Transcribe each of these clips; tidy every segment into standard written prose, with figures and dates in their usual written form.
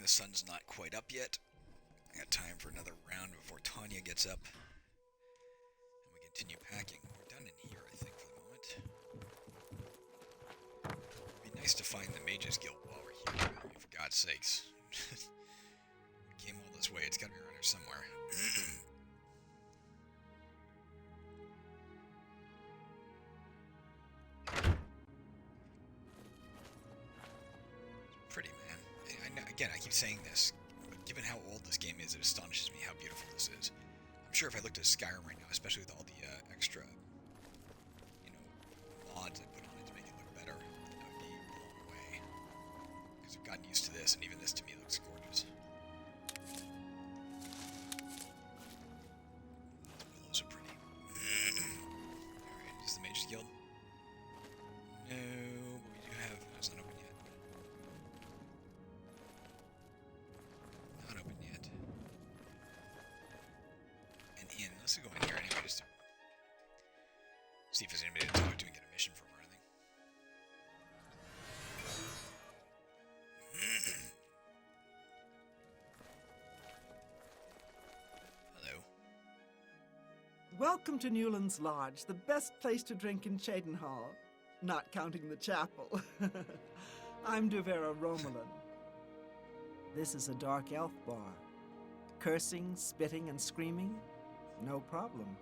the sun's not quite up yet. I got time for another round before Tanya gets up. And we continue packing. We're done in here, I think, for the moment. It'd be nice to find the Mages Guild while we're here. I mean, for God's sakes. We came all this way. It's got to be around here somewhere. Pretty, man. Again, I keep saying this, but given how old this game is, it astonishes me how beautiful this is. I'm sure if I looked at Skyrim right now, especially with all the extra, mods I put on it to make it look better, I would be blown away. Because I've gotten used to this, and even this to me looks gorgeous. Those are pretty. Alright, is the Mages Guild? No, but we do have. It's not open yet. Not open yet. And in. Let's go in here anyway, just to see if there's anybody to talk to and get a mission from or anything. Hello. Welcome to Newland's Lodge, the best place to drink in Cheydinhal. Not counting the chapel. I'm Devera Romulan. This is a dark elf bar. Cursing, spitting, and screaming? No problem.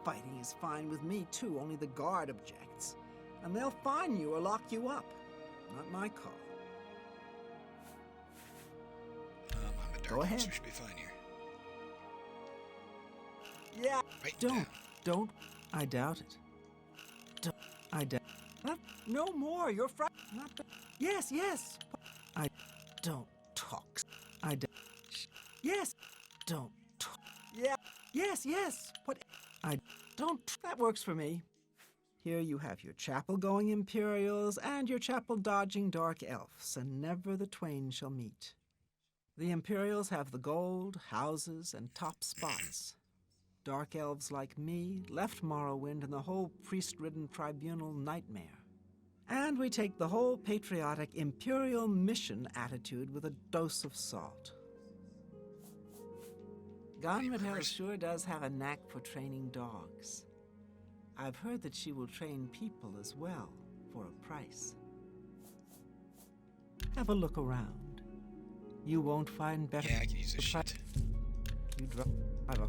Fighting is fine with me, too, only the guard objects. And they'll fine you or lock you up. Not my call. I'm a dark Go ahead. So we should be fine here. Yeah. Right Don't. I doubt it. I doubt. No more. You're not. Yes. I don't talk. I don't. Yes. Don't talk. Yeah. Yes. What? I don't. That works for me. Here you have your chapel-going Imperials and your chapel-dodging dark elves, and never the twain shall meet. The Imperials have the gold, houses, and top spots. Dark elves like me left Morrowind and the whole priest-ridden tribunal nightmare. And we take the whole patriotic imperial mission attitude with a dose of salt. Gonradel sure does have a knack for training dogs. I've heard that she will train people as well, for a price. Have a look around. You won't find better. Yeah, I can use this shit. You drive a...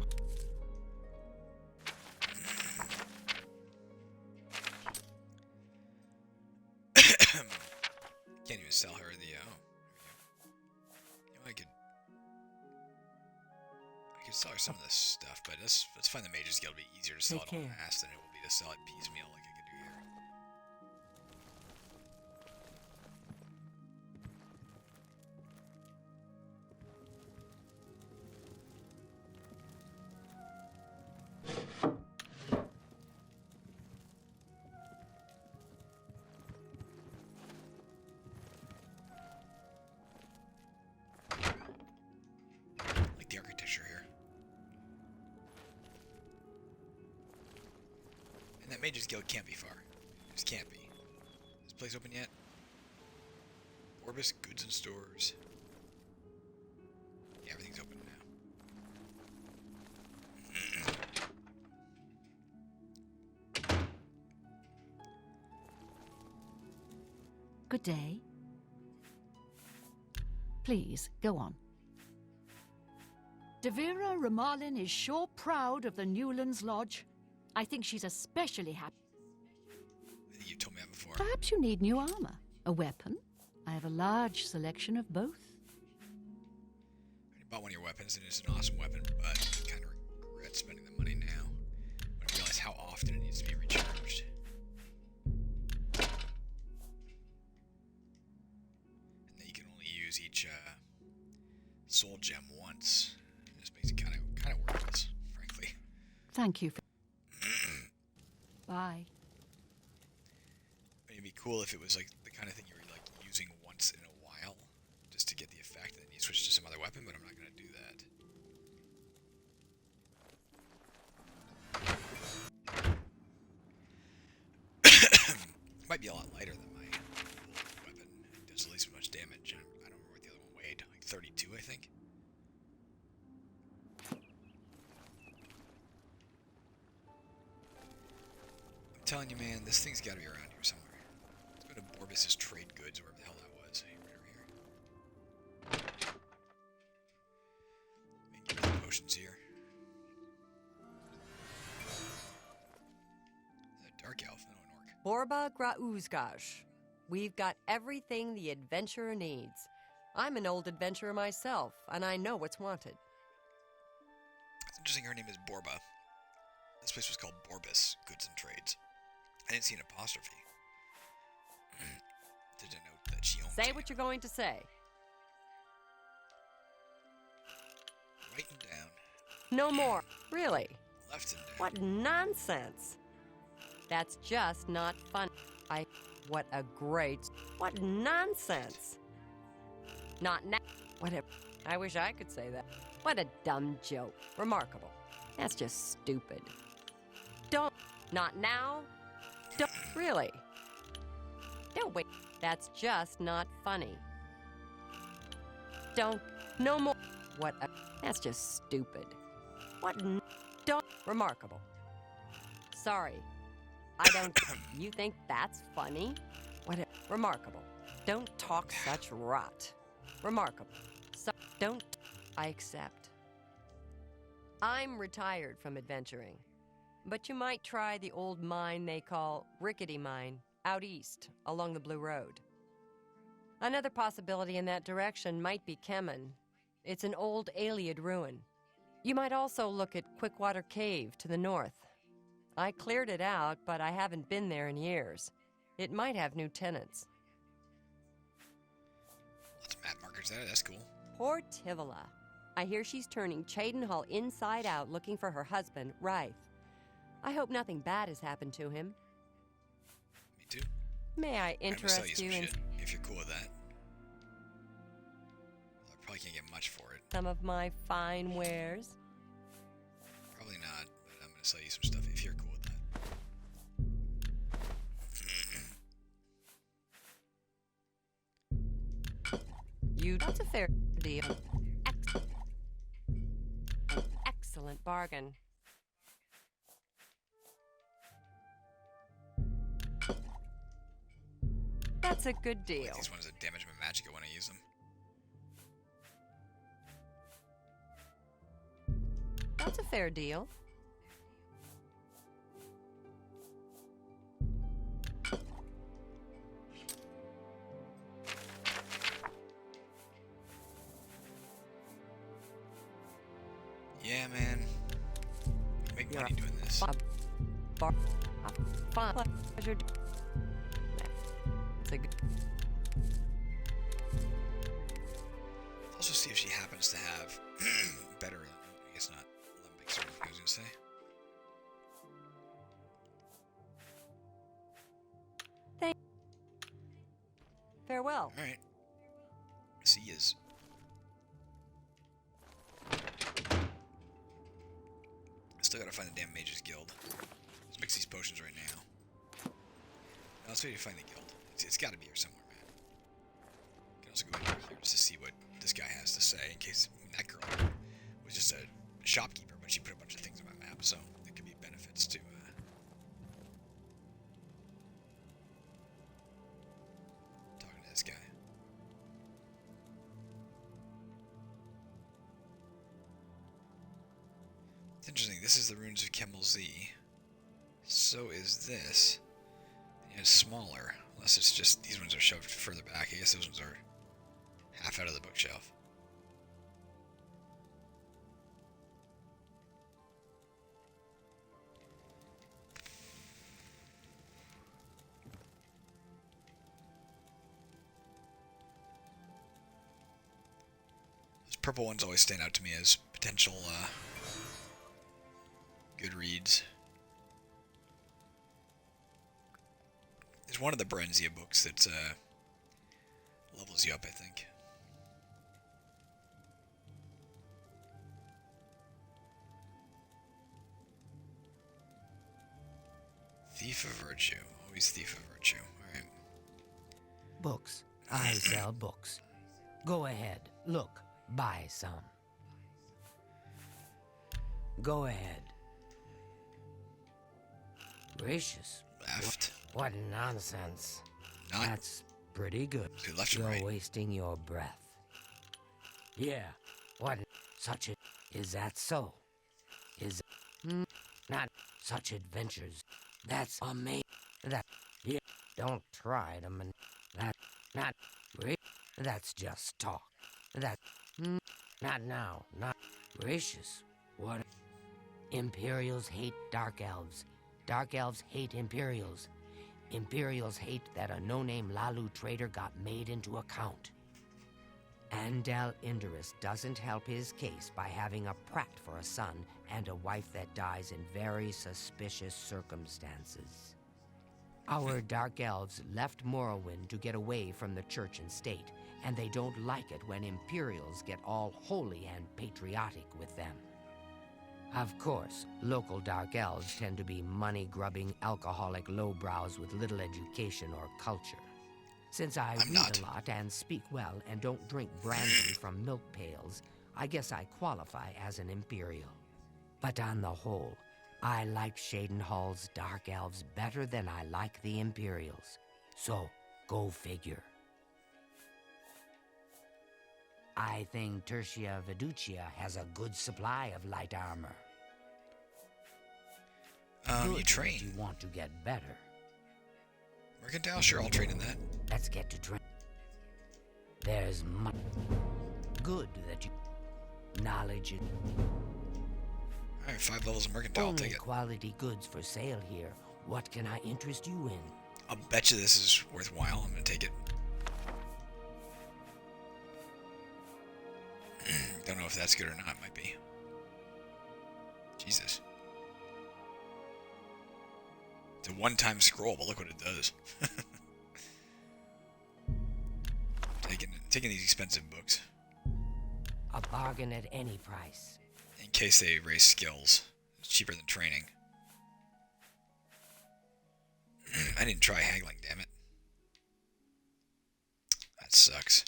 Can't even sell her the, I could sell her some of this stuff, but let's find the Mages Guild. It'll be easier to sell Take it en care. masse than it will be to sell it piecemeal like I could do here. Like the architecture here. And that Mages Guild can't be far. It just can't be. Is this place open yet? Orbis Goods and Stores. Yeah, everything's open now. Good day. Please, go on. Devera Romulan is sure proud of the Newlands Lodge. I think she's especially happy. I think you told me that before. Perhaps you need new armor, a weapon. I have a large selection of both. I bought one of your weapons, and it's an awesome weapon, but I kind of regret spending the money now. When I realize how often it needs to be recharged. And that you can only use each soul gem once. This makes it kind of worthless, frankly. Thank you for... Bye. It'd be cool if it was like the kind of thing you were like using once in a while, just to get the effect, and then you switch to some other weapon. But I'm not going to do that. It might be a lot lighter than my old weapon. It does at least as much damage. I don't remember what the other one weighed, like 30. telling you, man, this thing's got to be around here somewhere. Let's go to Borbus's Trade Goods, wherever the hell that was. Hey, right over here. Get rid of the potions here. A dark elf, no, an orc. Borba Grauzgaj. We've got everything the adventurer needs. I'm an old adventurer myself, and I know what's wanted. It's interesting her name is Borba. This place was called Borbus Goods and Trades. I didn't see an apostrophe. To denote that she owned Say it. what you're going to say. Right and down. No more. Really? Left and down. What nonsense. That's just not fun. What a great... What nonsense. Not now. What a... I wish I could say that. What a dumb joke. Remarkable. That's just stupid. Don't... Not now. Don't... Really? Don't wait. That's just not funny. Don't... No more... What a... That's just stupid. What... Don't... Remarkable. Sorry. I don't... You think that's funny? What a... Remarkable. Don't talk such rot. Remarkable. So... Don't... I accept. I'm retired from adventuring. But you might try the old mine they call Rickety Mine, out east, along the Blue Road. Another possibility in that direction might be Kemen. It's an old Aeliad ruin. You might also look at Quickwater Cave to the north. I cleared it out, but I haven't been there in years. It might have new tenants. Lots of map markers there, that's cool. Poor Tivola. I hear she's turning Cheydinhal inside out looking for her husband, Ryth. I hope nothing bad has happened to him. Me too. May I I'm gonna interest sell you some you in shit, if you're cool with that. I probably can't get much for it. some of my fine wares? Probably not, but I'm gonna sell you some stuff if you're cool with that. That's a fair deal. Excellent bargain. That's a good deal. Like these ones that damage my magic when I use them. That's a fair deal. Yeah, man. You make money doing this. Fine. Pleasure. It's a good... Also see if she happens to have better, I guess not, limbics or anything I was gonna say. Farewell. Alright. See yous. Still gotta find the damn Mages Guild. Let's mix these potions right now. Now let's wait to find the guild. It's gotta be here somewhere, man. You can also go over here just to see what this guy has to say, in case that girl was just a shopkeeper, but she put a bunch of things on my map, so there could be benefits to talking to this guy. It's interesting, this is the runes of Kemel Z. So is this. And it's smaller, unless it's just these ones are shoved further back. I guess those ones are half out of the bookshelf. Those purple ones always stand out to me as potential good reads. There's one of the Brenzia books that levels you up, I think. Thief of Virtue. Always Thief of Virtue. Alright. Books. I sell books. Go ahead. Look. Buy some. Go ahead. Gracious. left. What nonsense. Not That's pretty good. to left or You're right. wasting your breath. Yeah, what such a... Is that so? Is... Not such adventures. That's amazing. That... Yeah, don't try to that... Not... That's just talk. That... Not now. Not... Gracious. What... Imperials hate Dark Elves. Dark Elves hate Imperials. Imperials hate that a no-name Lalu trader got made into a count. Andal Indorus doesn't help his case by having a prat for a son and a wife that dies in very suspicious circumstances. Our Dark Elves left Morrowind to get away from the church and state, and they don't like it when Imperials get all holy and patriotic with them. Of course, local Dark Elves tend to be money-grubbing, alcoholic lowbrows with little education or culture. Since I I'm read not. a lot and speak well and don't drink brandy from milk pails, I guess I qualify as an Imperial. But on the whole, I like Cheydinhal's Dark Elves better than I like the Imperials. So, go figure. I think Tertia Veducia has a good supply of light armor. You Good, train. You want to get better. Mercantile? Sure, I'll train in that. Let's get to train. There's much good that you... Knowledge is Alright, 5 levels of mercantile, I'll only take it. quality goods for sale here. What can I interest you in? I'll bet you this is worthwhile. I'm gonna take it. Don't know if that's good or not. Might be. Jesus. It's a one-time scroll, but look what it does. taking these expensive books. A bargain at any price. In case they raise skills. It's cheaper than training. I didn't try haggling, damn it. That sucks.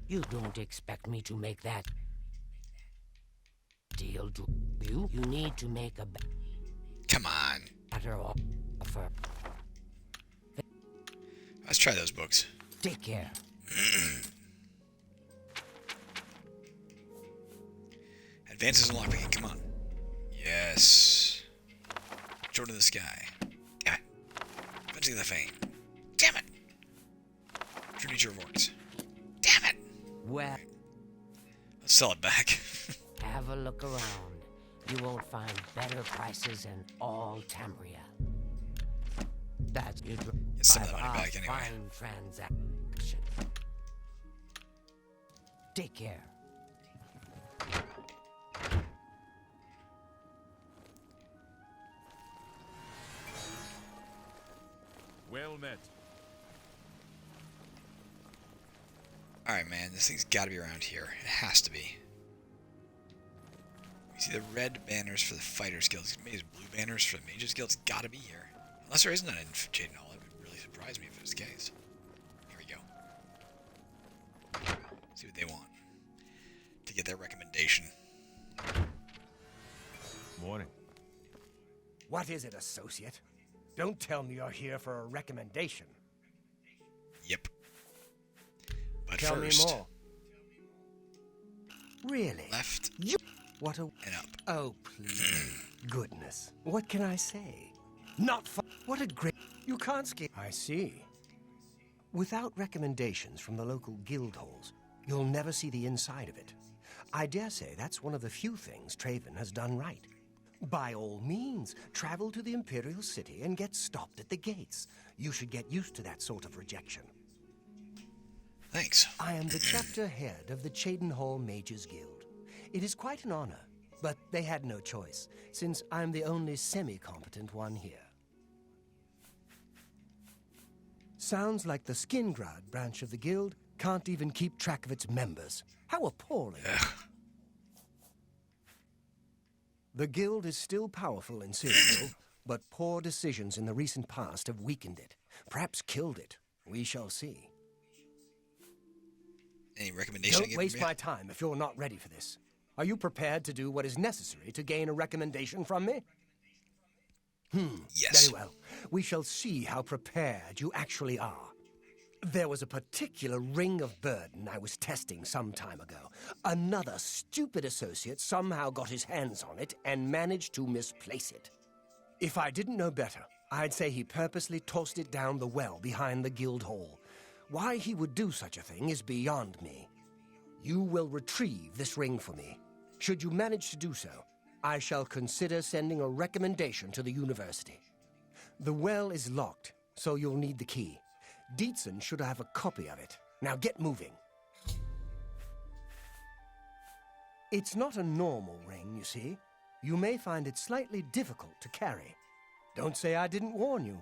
You don't expect me to make that deal, do you? You need to make a Come on. better offer. Let's try those books. Take care. Advances in lockpicking, come on. Yes. Short of the sky. Damn it. Venting the Fane. Damn it. True nature of orcs. Damn it. Well, Let's sell it back. have a look around. You won't find better prices in all Tamria. That's it. Get some of that money back anyway. Fine transaction. Take care. Well met. Alright, man. This thing's gotta be around here. It has to be. You see the red banners for the Fighters Guild. It's made as blue banners for the Mages Guild. It's gotta be here. Unless there isn't none in Cheydinhal. It would really surprise me if it was the case. Here we go. See what they want. To get their recommendation. Morning. What is it, associate? Don't tell me you're here for a recommendation. Yep. But Tell first, me more. Really? left What a... and up. Oh, please. Goodness. What can I say? Not fun. What a great... You can't skip. I see. Without recommendations from the local guild halls, you'll never see the inside of it. I dare say that's one of the few things Traven has done right. By all means, travel to the Imperial City and get stopped at the gates. You should get used to that sort of rejection. Thanks. I am the chapter head of the Cheydinhal Mages Guild. It is quite an honor, but they had no choice, since I'm the only semi-competent one here. Sounds like the Skingrad branch of the guild can't even keep track of its members. How appalling. Ugh. The guild is still powerful in Cyrodiil, but poor decisions in the recent past have weakened it. Perhaps killed it. We shall see. Any recommendation? Don't waste my time if you're not ready for this. Are you prepared to do what is necessary to gain a recommendation from me? Yes. Very well. We shall see how prepared you actually are. There was a particular ring of burden I was testing some time ago. Another stupid associate somehow got his hands on it and managed to misplace it. If I didn't know better, I'd say he purposely tossed it down the well behind the guild hall. Why he would do such a thing is beyond me. You will retrieve this ring for me. Should you manage to do so, I shall consider sending a recommendation to the university. The well is locked, so you'll need the key. Dietzen should have a copy of it. Now get moving. It's not a normal ring, you see. You may find it slightly difficult to carry. Don't say I didn't warn you.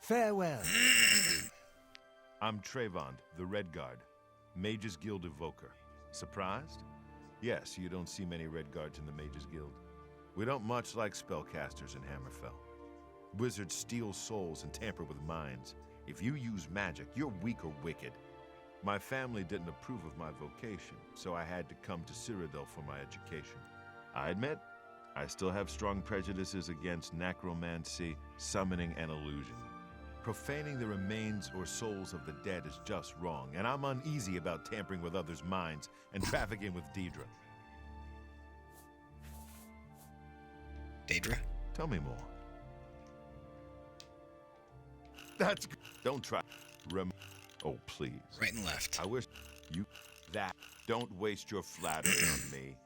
Farewell. I'm Trayvon, the Red Guard, Mages Guild Evoker. Surprised? Yes, you don't see many Red Guards in the Mages Guild. We don't much like spellcasters in Hammerfell. Wizards steal souls and tamper with minds. If you use magic, you're weak or wicked. My family didn't approve of my vocation, so I had to come to Cyrodiil for my education. I admit, I still have strong prejudices against necromancy, summoning, and illusion. Profaning the remains or souls of the dead is just wrong, and I'm uneasy about tampering with others' minds and trafficking with Deidre. Daedra? Tell me more. That's good. Don't try. Oh, please. Right and left. I wish you... That. Don't waste your flattery on me.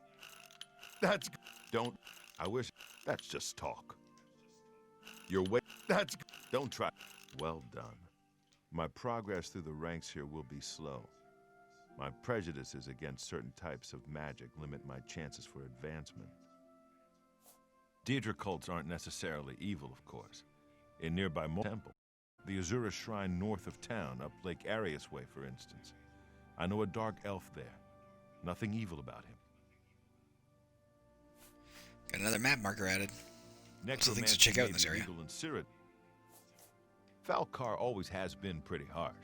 That's good. Don't... I wish... That's just talk. That's good. Don't try. Well done. My progress through the ranks here will be slow. My prejudices against certain types of magic limit my chances for advancement. Deidre cults aren't necessarily evil, of course. In nearby temple, the Azura Shrine north of town, up Lake Arius Way, for instance. I know a dark elf there. Nothing evil about him. Got another map marker added. Lots of things to check out in this area. Falcar always has been pretty harsh,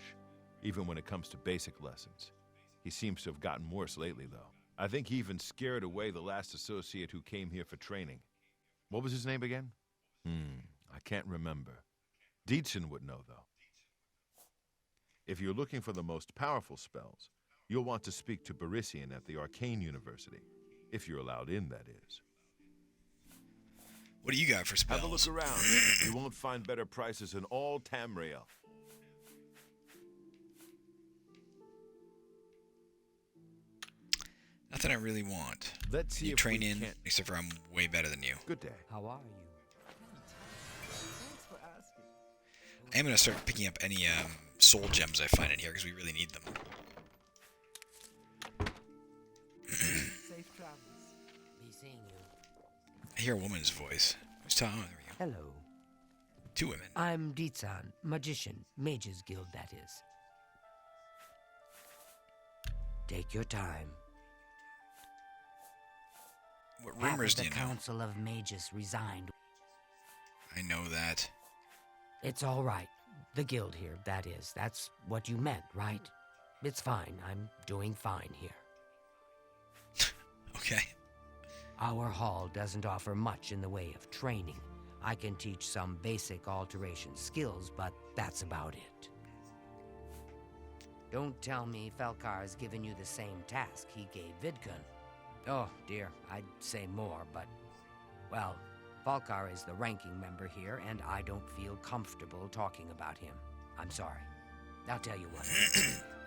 even when it comes to basic lessons. He seems to have gotten worse lately, though. I think he even scared away the last associate who came here for training. What was his name again? I can't remember. Dietzen would know, though. If you're looking for the most powerful spells, you'll want to speak to Barisian at the Arcane University. If you're allowed in, that is. What do you got for spells? Have a look around. You won't find better prices in all Tamriel. Nothing I really want. Let's see You if train we in, can't... except for I'm way better than you. Good day. How are you? Thanks for asking. I am going to start picking up any soul gems I find in here, because we really need them. Safe travels. Be seeing you. I hear a woman's voice. Who's talking? Oh, there we go. Hello. Two women. I'm Dietzen, magician, Mages Guild, that is. Take your time. What Half rumors of do the you know? Council of Mages resigned. I know that. It's all right. The guild here, that is. That's what you meant, right? It's fine. I'm doing fine here. Okay. Our hall doesn't offer much in the way of training. I can teach some basic alteration skills, but that's about it. Don't tell me Falcar's given you the same task he gave Vidkun. Oh, dear, I'd say more, but... Well, Falcar is the ranking member here, and I don't feel comfortable talking about him. I'm sorry. I'll tell you what.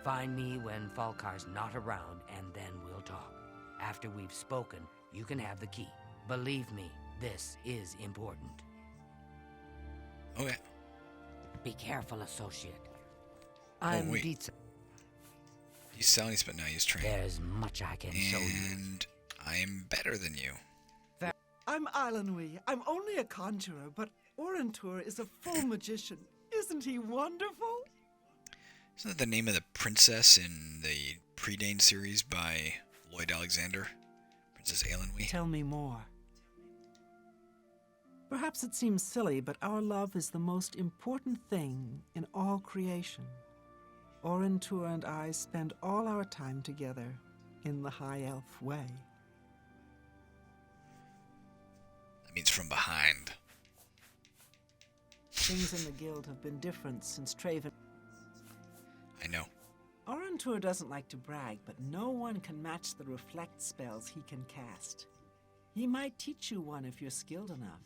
Find me when Falcar's not around, and then we'll talk. After we've spoken, you can have the key. Believe me, this is important. Okay. Be careful, associate. I'm wait. Dietzen. He's selling, but now he's trained. There's much I can show you. And I'm better than you. I'm Ilanui. I'm only a conjurer, but Orentur is a full magician. Isn't he wonderful? Isn't that the name of the princess in the Predain series by Lloyd Alexander? Princess Aelinwy? Tell me more. Perhaps it seems silly, but our love is the most important thing in all creation. Orentur and I spend all our time together, in the High Elf way. That means from behind. Things in the guild have been different since Traven... I know. Orantur doesn't like to brag, but no one can match the reflect spells he can cast. He might teach you one if you're skilled enough.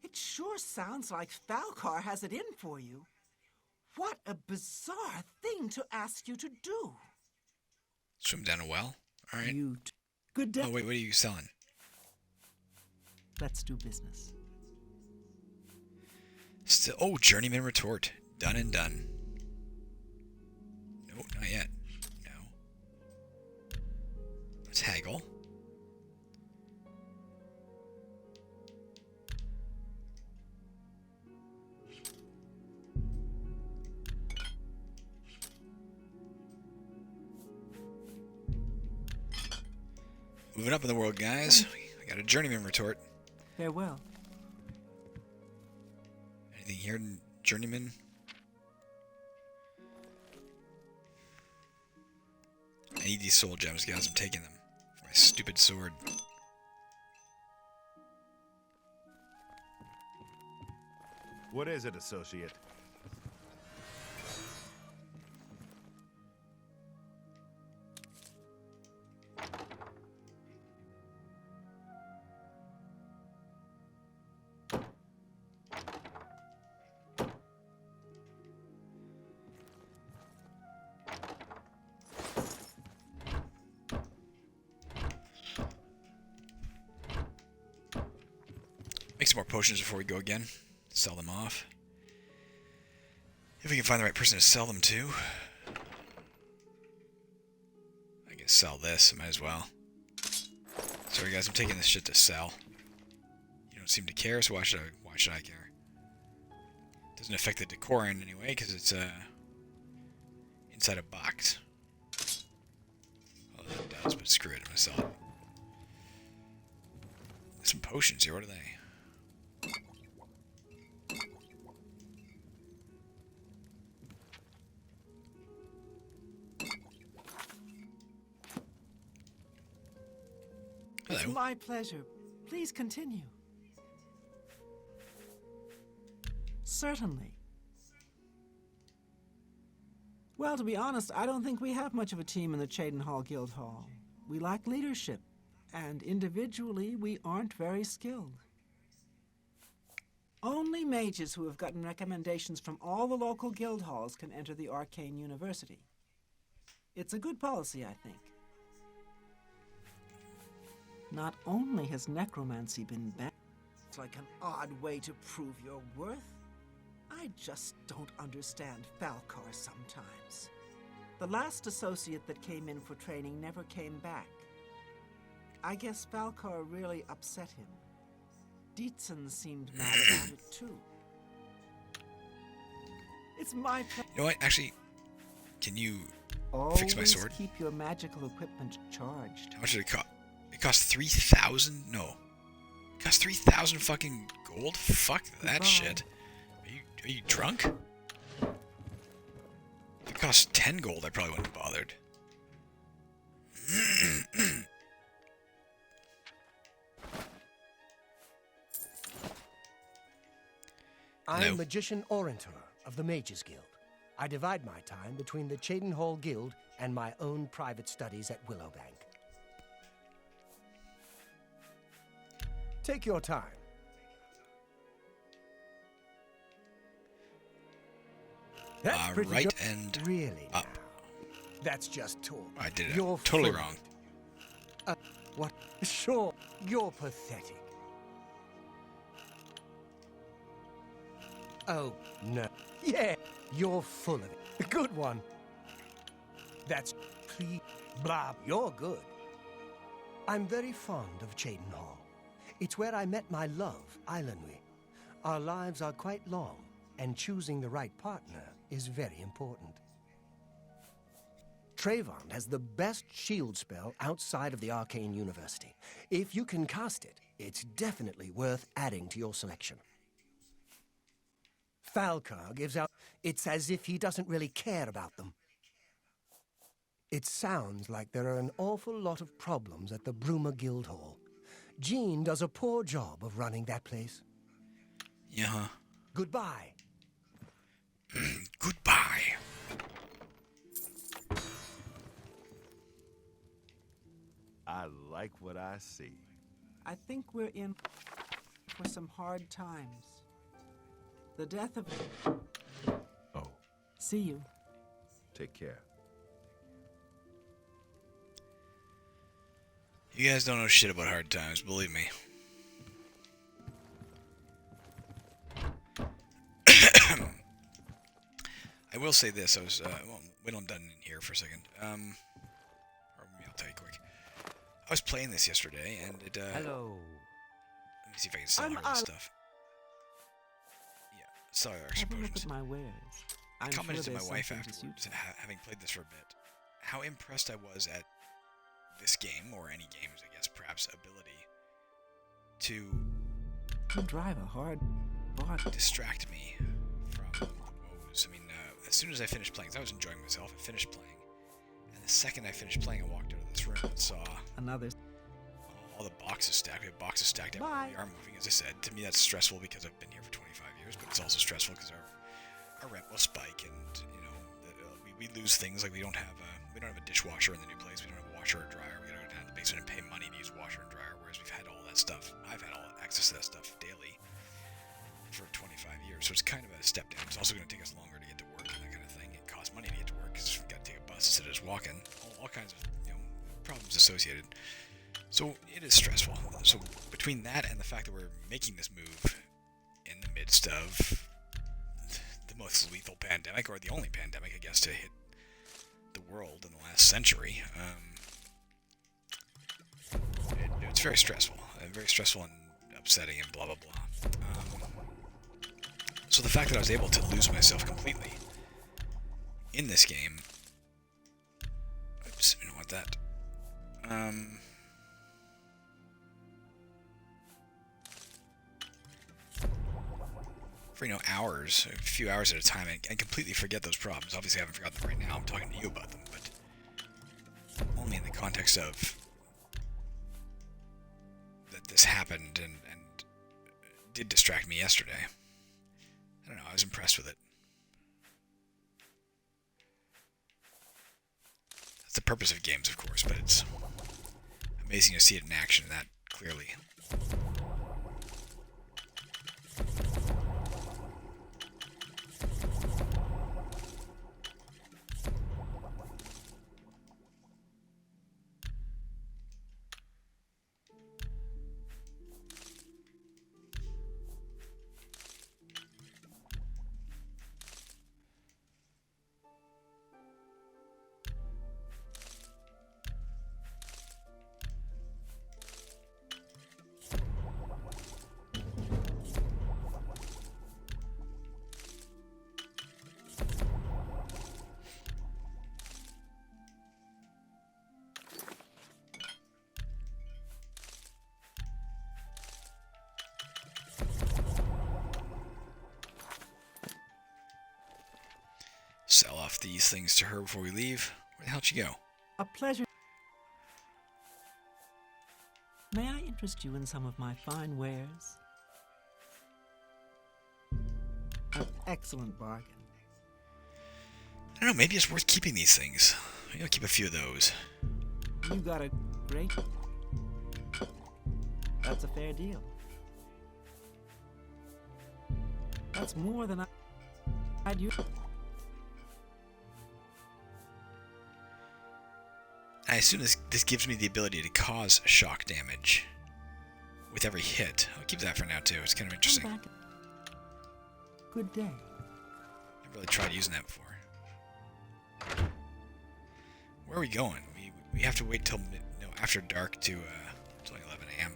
It sure sounds like Falcar has it in for you. What a bizarre thing to ask you to do. Swim down a well? Alright. Good day. Oh, wait, what are you selling? Let's do business. Still, oh, Journeyman Retort. Done and done. No, not yet. No. Let's haggle. Moving up in the world, guys. I got a Journeyman Retort. Farewell. Anything here, Journeyman? I need these soul gems, guys. I'm taking them. For my stupid sword. What is it, associate? Make some more potions before we go again. Sell them off. If we can find the right person to sell them to. I can sell this, I might as well. Sorry guys, I'm taking this shit to sell. You don't seem to care, so why should I care? Doesn't affect the decor in any way, because it's inside a box. Well, it does, but screw it, I'm gonna sell it. There's some potions here, what are they? It's Hello. my pleasure. Please continue. Certainly. Well, to be honest, I don't think we have much of a team in the Cheydinhal Guild Hall. We lack leadership, and individually, we aren't very skilled. Only mages who have gotten recommendations from all the local guild halls can enter the Arcane University. It's a good policy, I think. Not only has necromancy been banned, it's like an odd way to prove your worth. I just don't understand Falcar sometimes. The last associate that came in for training never came back. I guess Falcar really upset him. Dietzen seemed mad about it too. It's my pleasure. You know what? Actually, can you Always fix my sword? keep your magical equipment charged. How much did it cost? It cost 3,000? No. It cost 3,000 fucking gold? Fuck that Goodbye. shit. Are you drunk? If it cost 10 gold, I probably wouldn't have bothered. Hello? I'm Magician Orantur of the Mages Guild. I divide my time between the Cheydinhal Guild and my own private studies at Willowbank. Take your time. That's pretty right good. and Really up. now. That's just talk. I did it You're totally full- wrong. What? Sure, you're pathetic. Oh, no. Yeah, you're full of it. A good one. That's please, blah, you're good. I'm very fond of Cheydinhal. It's where I met my love, Eilenwy. Our lives are quite long, and choosing the right partner is very important. Trayvon has the best shield spell outside of the Arcane University. If you can cast it, it's definitely worth adding to your selection. Falcar gives out... It's as if he doesn't really care about them. It sounds like there are an awful lot of problems at the Bruma Guildhall. Jean does a poor job of running that place. Yeah. Goodbye. Goodbye. I like what I see. I think we're in for some hard times. The death of... Oh, See you. take care. You guys don't know shit about hard times, believe me. I will say this. I was, well, wait till I'm done in here for a second. Or maybe I'll tell you quick. I was playing this yesterday, and it, Hello. let me see if I can still hear this stuff. Yeah, cellular Have a look explosions. at my wares. I I'm commented sure to my there's wife something to suit afterwards, having played this for a bit, how impressed I was at this game, or any game's, I guess, perhaps, ability to you. Drive a hard bargain. distract me from woes. I mean, as soon as I finished playing, 'cause I was enjoying myself, I finished playing, and the second I finished playing, I walked out of this room and saw Another. all the boxes stacked. We have boxes stacked everywhere. Bye. We are moving, as I said. To me, that's stressful because I've been here for 25 years, but it's also stressful because our rent will spike, and you know we lose things like we don't have a dishwasher in the new place. We don't have a washer or dryer. We gotta go down to the basement and pay money to use washer and dryer. Whereas we've had all that stuff. I've had all access to that stuff daily for 25 years, so it's kind of a step down. It's also going to take us longer to get to work and that kind of thing. It costs money to get to work because we've got to take a bus instead of just walking. All kinds of problems associated. So it is stressful. So between that and the fact that we're making this move in the midst of the most lethal pandemic, or the only pandemic, I guess, to hit the world in the last century, it's very stressful. And upsetting and blah blah blah. So the fact that I was able to lose myself completely in this game, oops, you don't want that. For hours, a few hours at a time, and completely forget those problems. Obviously, I haven't forgotten them right now. I'm talking to you about them, but only in the context of that this happened and did distract me yesterday. I don't know. I was impressed with it. That's the purpose of games, of course, but it's amazing to see it in action that clearly. Sell off these things to her before we leave. Where the hell'd she go? A pleasure. May I interest you in some of my fine wares? An excellent bargain. I don't know, maybe it's worth keeping these things. Maybe I'll keep a few of those. You got a great... That's a fair deal. That's more than I'd use. I assume this gives me the ability to cause shock damage with every hit. I'll keep that for now, too. It's kind of interesting. Come back. Good day. Never really tried using that before. Where are we going? We have to wait till after dark to till like 11 a.m.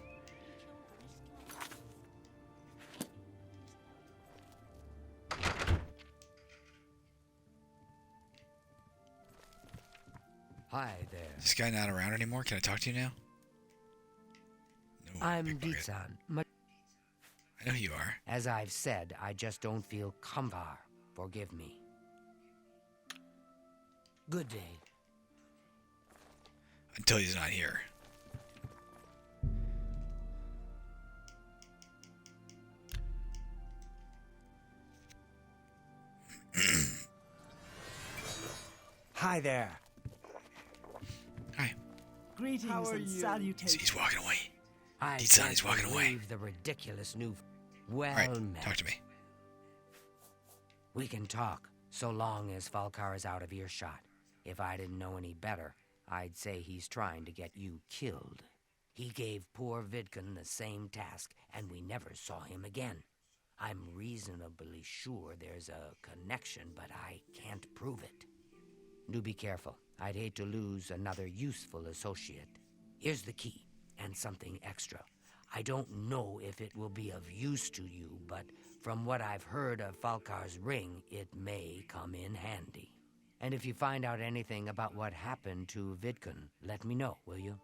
Hi there. Is this guy not around anymore? Can I talk to you now? No, I'm pickpocket. Ditsan. I know who you are. As I've said, I just don't feel comfort. Forgive me. Good day. Until he's not here. Hi there. Hi. Greetings and salutations. He's walking away. I Deed-san, can't he's walking away. believe the ridiculous new... Well Alright, met. talk to me. We can talk, so long as Falkar is out of earshot. If I didn't know any better, I'd say he's trying to get you killed. He gave poor Vidkun the same task, and we never saw him again. I'm reasonably sure there's a connection, but I can't prove it. Do be careful. I'd hate to lose another useful associate. Here's the key, and something extra. I don't know if it will be of use to you, but from what I've heard of Falkar's ring, it may come in handy. And if you find out anything about what happened to Vidkun, let me know, will you?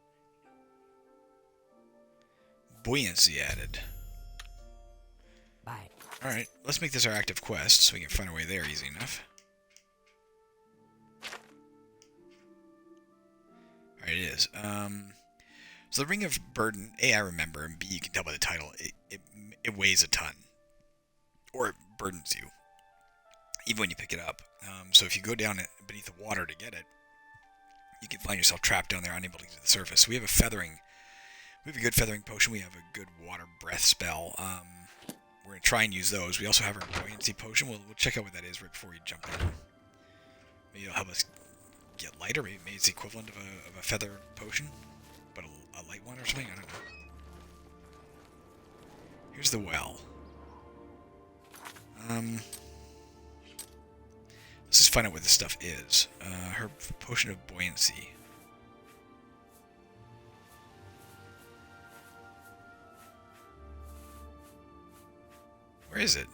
Buoyancy added. Bye. Alright, let's make this our active quest so we can find a way there easy enough. Alright, it is. So the Ring of Burden, A, I remember, and B, you can tell by the title, it weighs a ton. Or it burdens you. Even when you pick it up. So if you go down beneath the water to get it, you can find yourself trapped down there, unable to get to the surface. We have a good feathering potion. We have a good water breath spell. We're going to try and use those. We also have our buoyancy potion. We'll check out what that is right before we jump in. Maybe it'll help us get lighter. Maybe it's the equivalent of a feather potion, but a light one or something. I don't know. Here's the well. Let's just find out what this stuff is. Her potion of buoyancy. Where is it?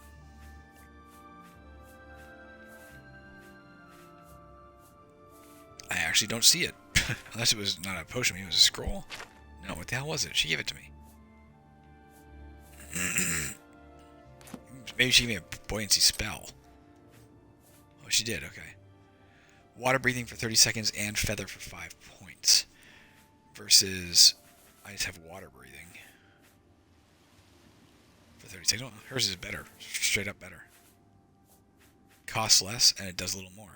I actually don't see it. Unless it was not a potion, maybe it was a scroll. No, what the hell was it? She gave it to me. Maybe she gave me a buoyancy spell. Oh, she did, okay. Water breathing for 30 seconds and feather for 5 points. Versus, I just have water breathing. For 30 seconds. Oh, hers is better. Straight up better. Costs less, and it does a little more.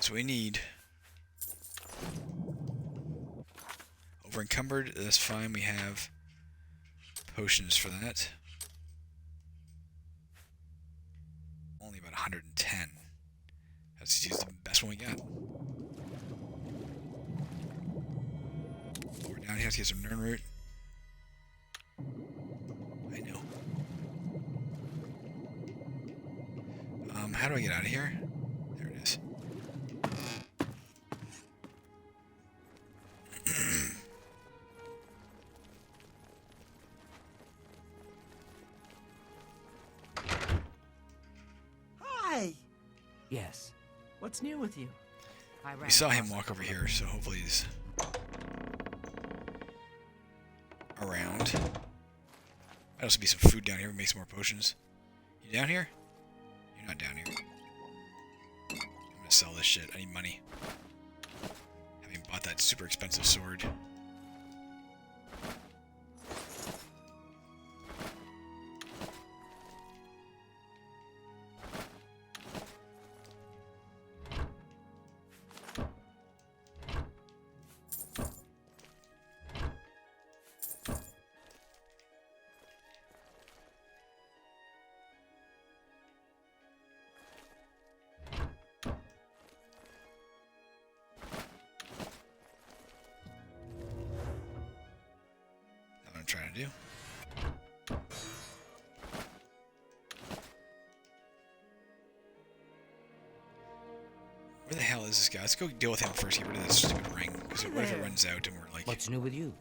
So we need over encumbered. That's fine. We have potions for that. Only about 110. Let's use the best one we got. We're down here to get some Nern root. I know. How do I get out of here? There it is. Hi! Yes. What's new with you? We saw him walk over here, so hopefully he's around. Might also be some food down here. We make some more potions. You down here? You're not down here. I'm gonna sell this shit. I need money. Having bought that super expensive sword. I'm trying to do. Where the hell is this guy? Let's go deal with him first. Get rid of this stupid ring. Because what if it runs out and we're like What's new with you?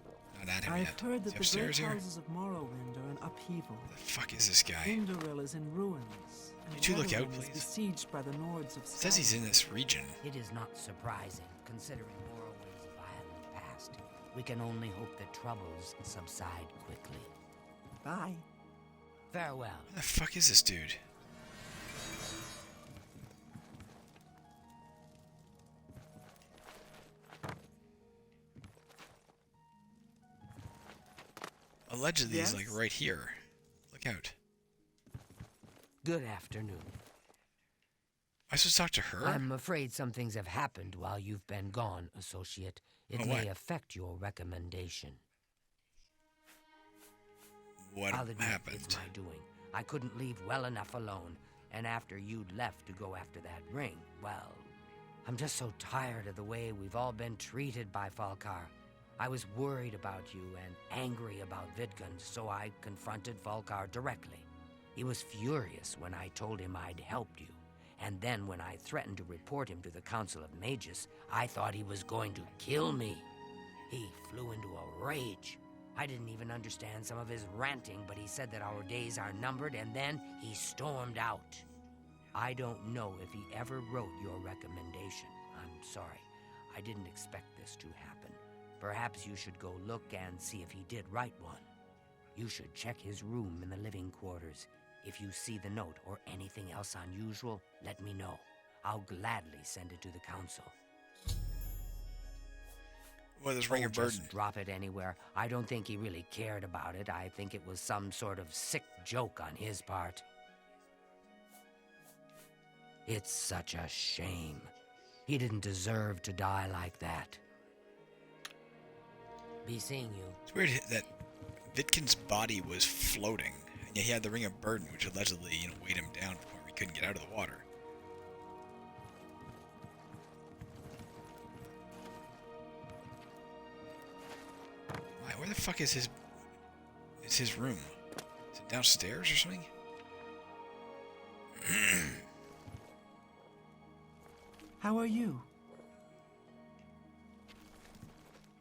not at him I've yet? heard Is that he the great upstairs here? houses of Morrowind are in upheaval. The fuck is this guy? Indoril is in ruins. And You two look out, Redwin is please. besieged by the Nords of It says he's in this region. It is not surprising, considering Morrowind's violent past. We can only hope that troubles subside quickly. Bye. Farewell. Who the fuck is this dude? Allegedly, he's like Yes? right here. Look out. Good afternoon. Am I supposed to talk to her? I'm afraid some things have happened while you've been gone, Associate. It Oh, may what? affect your recommendation. What I'll admit happened? it's my doing. I couldn't leave well enough alone, and after you'd left to go after that ring, well, I'm just so tired of the way we've all been treated by Falkar. I was worried about you and angry about Vidkun, so I confronted Falkar directly. He was furious when I told him I'd helped you, and then when I threatened to report him to the Council of Mages, I thought he was going to kill me. He flew into a rage. I didn't even understand some of his ranting, but he said that our days are numbered, and then he stormed out. I don't know if he ever wrote your recommendation. I'm sorry. I didn't expect this to happen. Perhaps you should go look and see if he did write one. You should check his room in the living quarters. If you see the note or anything else unusual, let me know. I'll gladly send it to the council. Well, this ring of burden. Just drop it anywhere. I don't think he really cared about it. I think it was some sort of sick joke on his part. It's such a shame. He didn't deserve to die like that. Be seeing you. It's weird that Vitkin's body was floating, and yet he had the ring of burden, which allegedly, weighed him down to the point where he couldn't get out of the water. Why? Where the fuck is his room? Is it downstairs or something? How are you?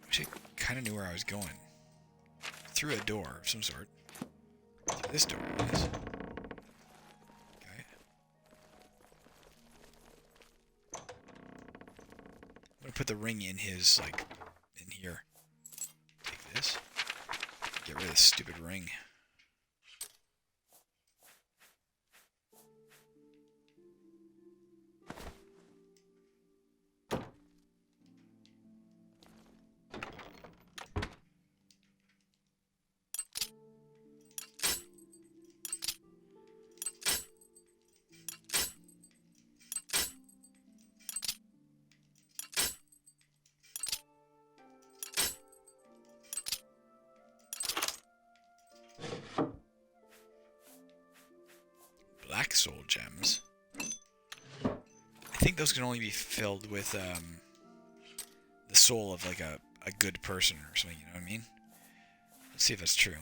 Wish I kind of knew where I was going. Through a door of some sort. Through this door, yes. Okay. I'm gonna put the ring in his, in here. Take this. Get rid of this stupid ring. Black soul gems. I think those can only be filled with the soul of like a good person or something, you know what I mean? Let's see if that's true.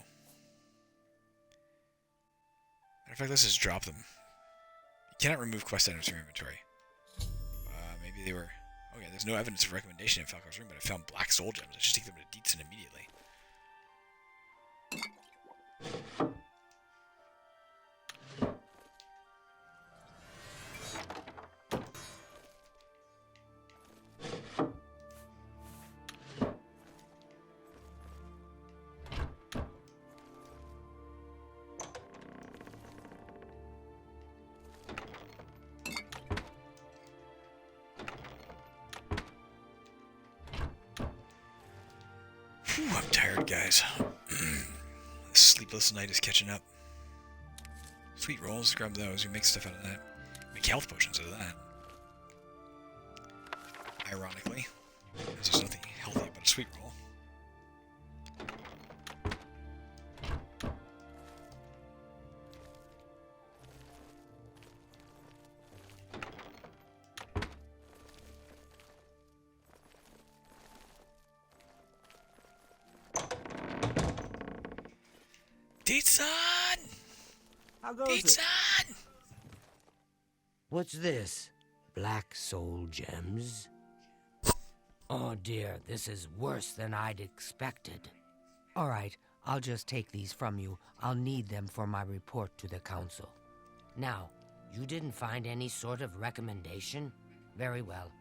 Matter of fact, let's just drop them. You cannot remove quest items from your inventory. Maybe they were... Oh yeah, there's no evidence of recommendation in Falcar's room, but I found black soul gems. I should take them to Dietzen immediately. Whew, I'm tired, guys. This sleepless night is catching up. Sweet rolls, grab those. We make stuff out of that. Make health potions out of that. Ironically, because there's nothing healthy about a sweet roll. Dietzen! How goes it? Dietzen! What's this? Black soul gems? Oh dear, this is worse than I'd expected. All right, I'll just take these from you. I'll need them for my report to the council. Now, you didn't find any sort of recommendation? Very well.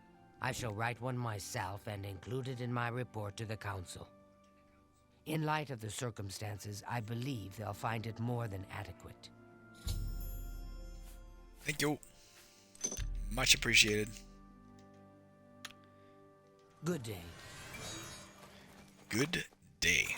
I shall write one myself and include it in my report to the council. In light of the circumstances, I believe they'll find it more than adequate. Thank you. Much appreciated. Good day. Good day.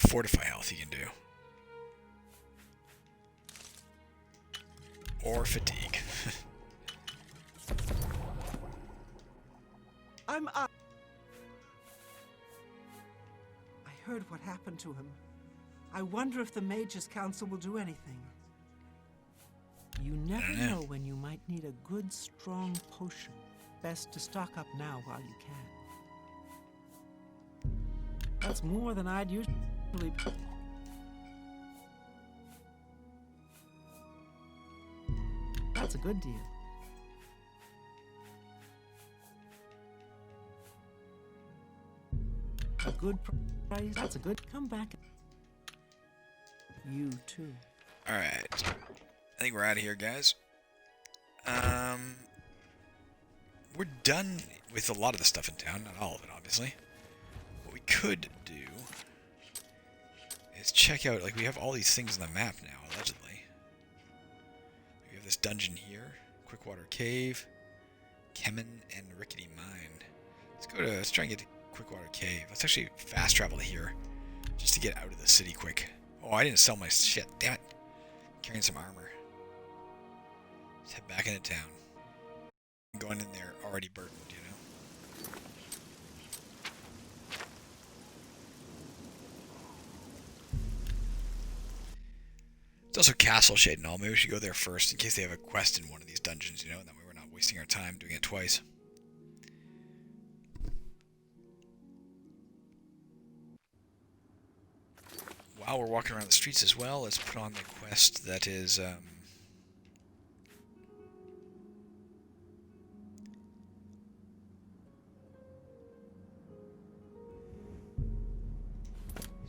Fortify health you can do. Or fatigue. I'm up. I heard what happened to him. I wonder if the Mages Council will do anything. You never know when you might need a good, strong potion. Best to stock up now while you can. That's more than I'd usually... That's a good deal. A good price. That's a good... Come back. You too. Alright. I think we're out of here, guys. We're done with a lot of the stuff in town. Not all of it, obviously. What we could do is check out, like, we have all these things on the map now, allegedly. We have this dungeon here, Quickwater Cave, Kemen, and Rickety Mine. Let's try and get to Quickwater Cave. Let's actually fast travel here, just to get out of the city quick. Oh, I didn't sell my shit, damn it. I'm carrying some armor. Let's head back into town. I'm going in there already burdened, you know? It's also Castle Cheydinhal. Maybe we should go there first in case they have a quest in one of these dungeons, you know, and that way we're not wasting our time doing it twice. While we're walking around the streets as well, let's put on the quest that is, let's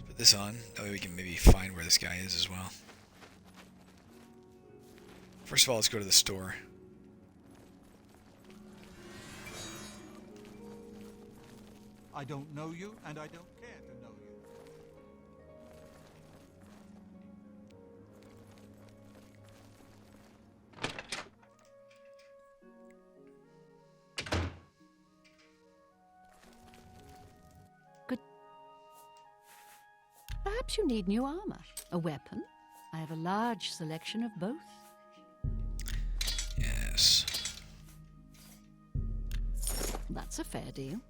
put this on. That way we can maybe find where this guy is as well. First of all, let's go to the store. I don't know you, and I don't care to know you. Good. Perhaps you need new armor. A weapon? I have a large selection of both. Yes. That's a fair deal.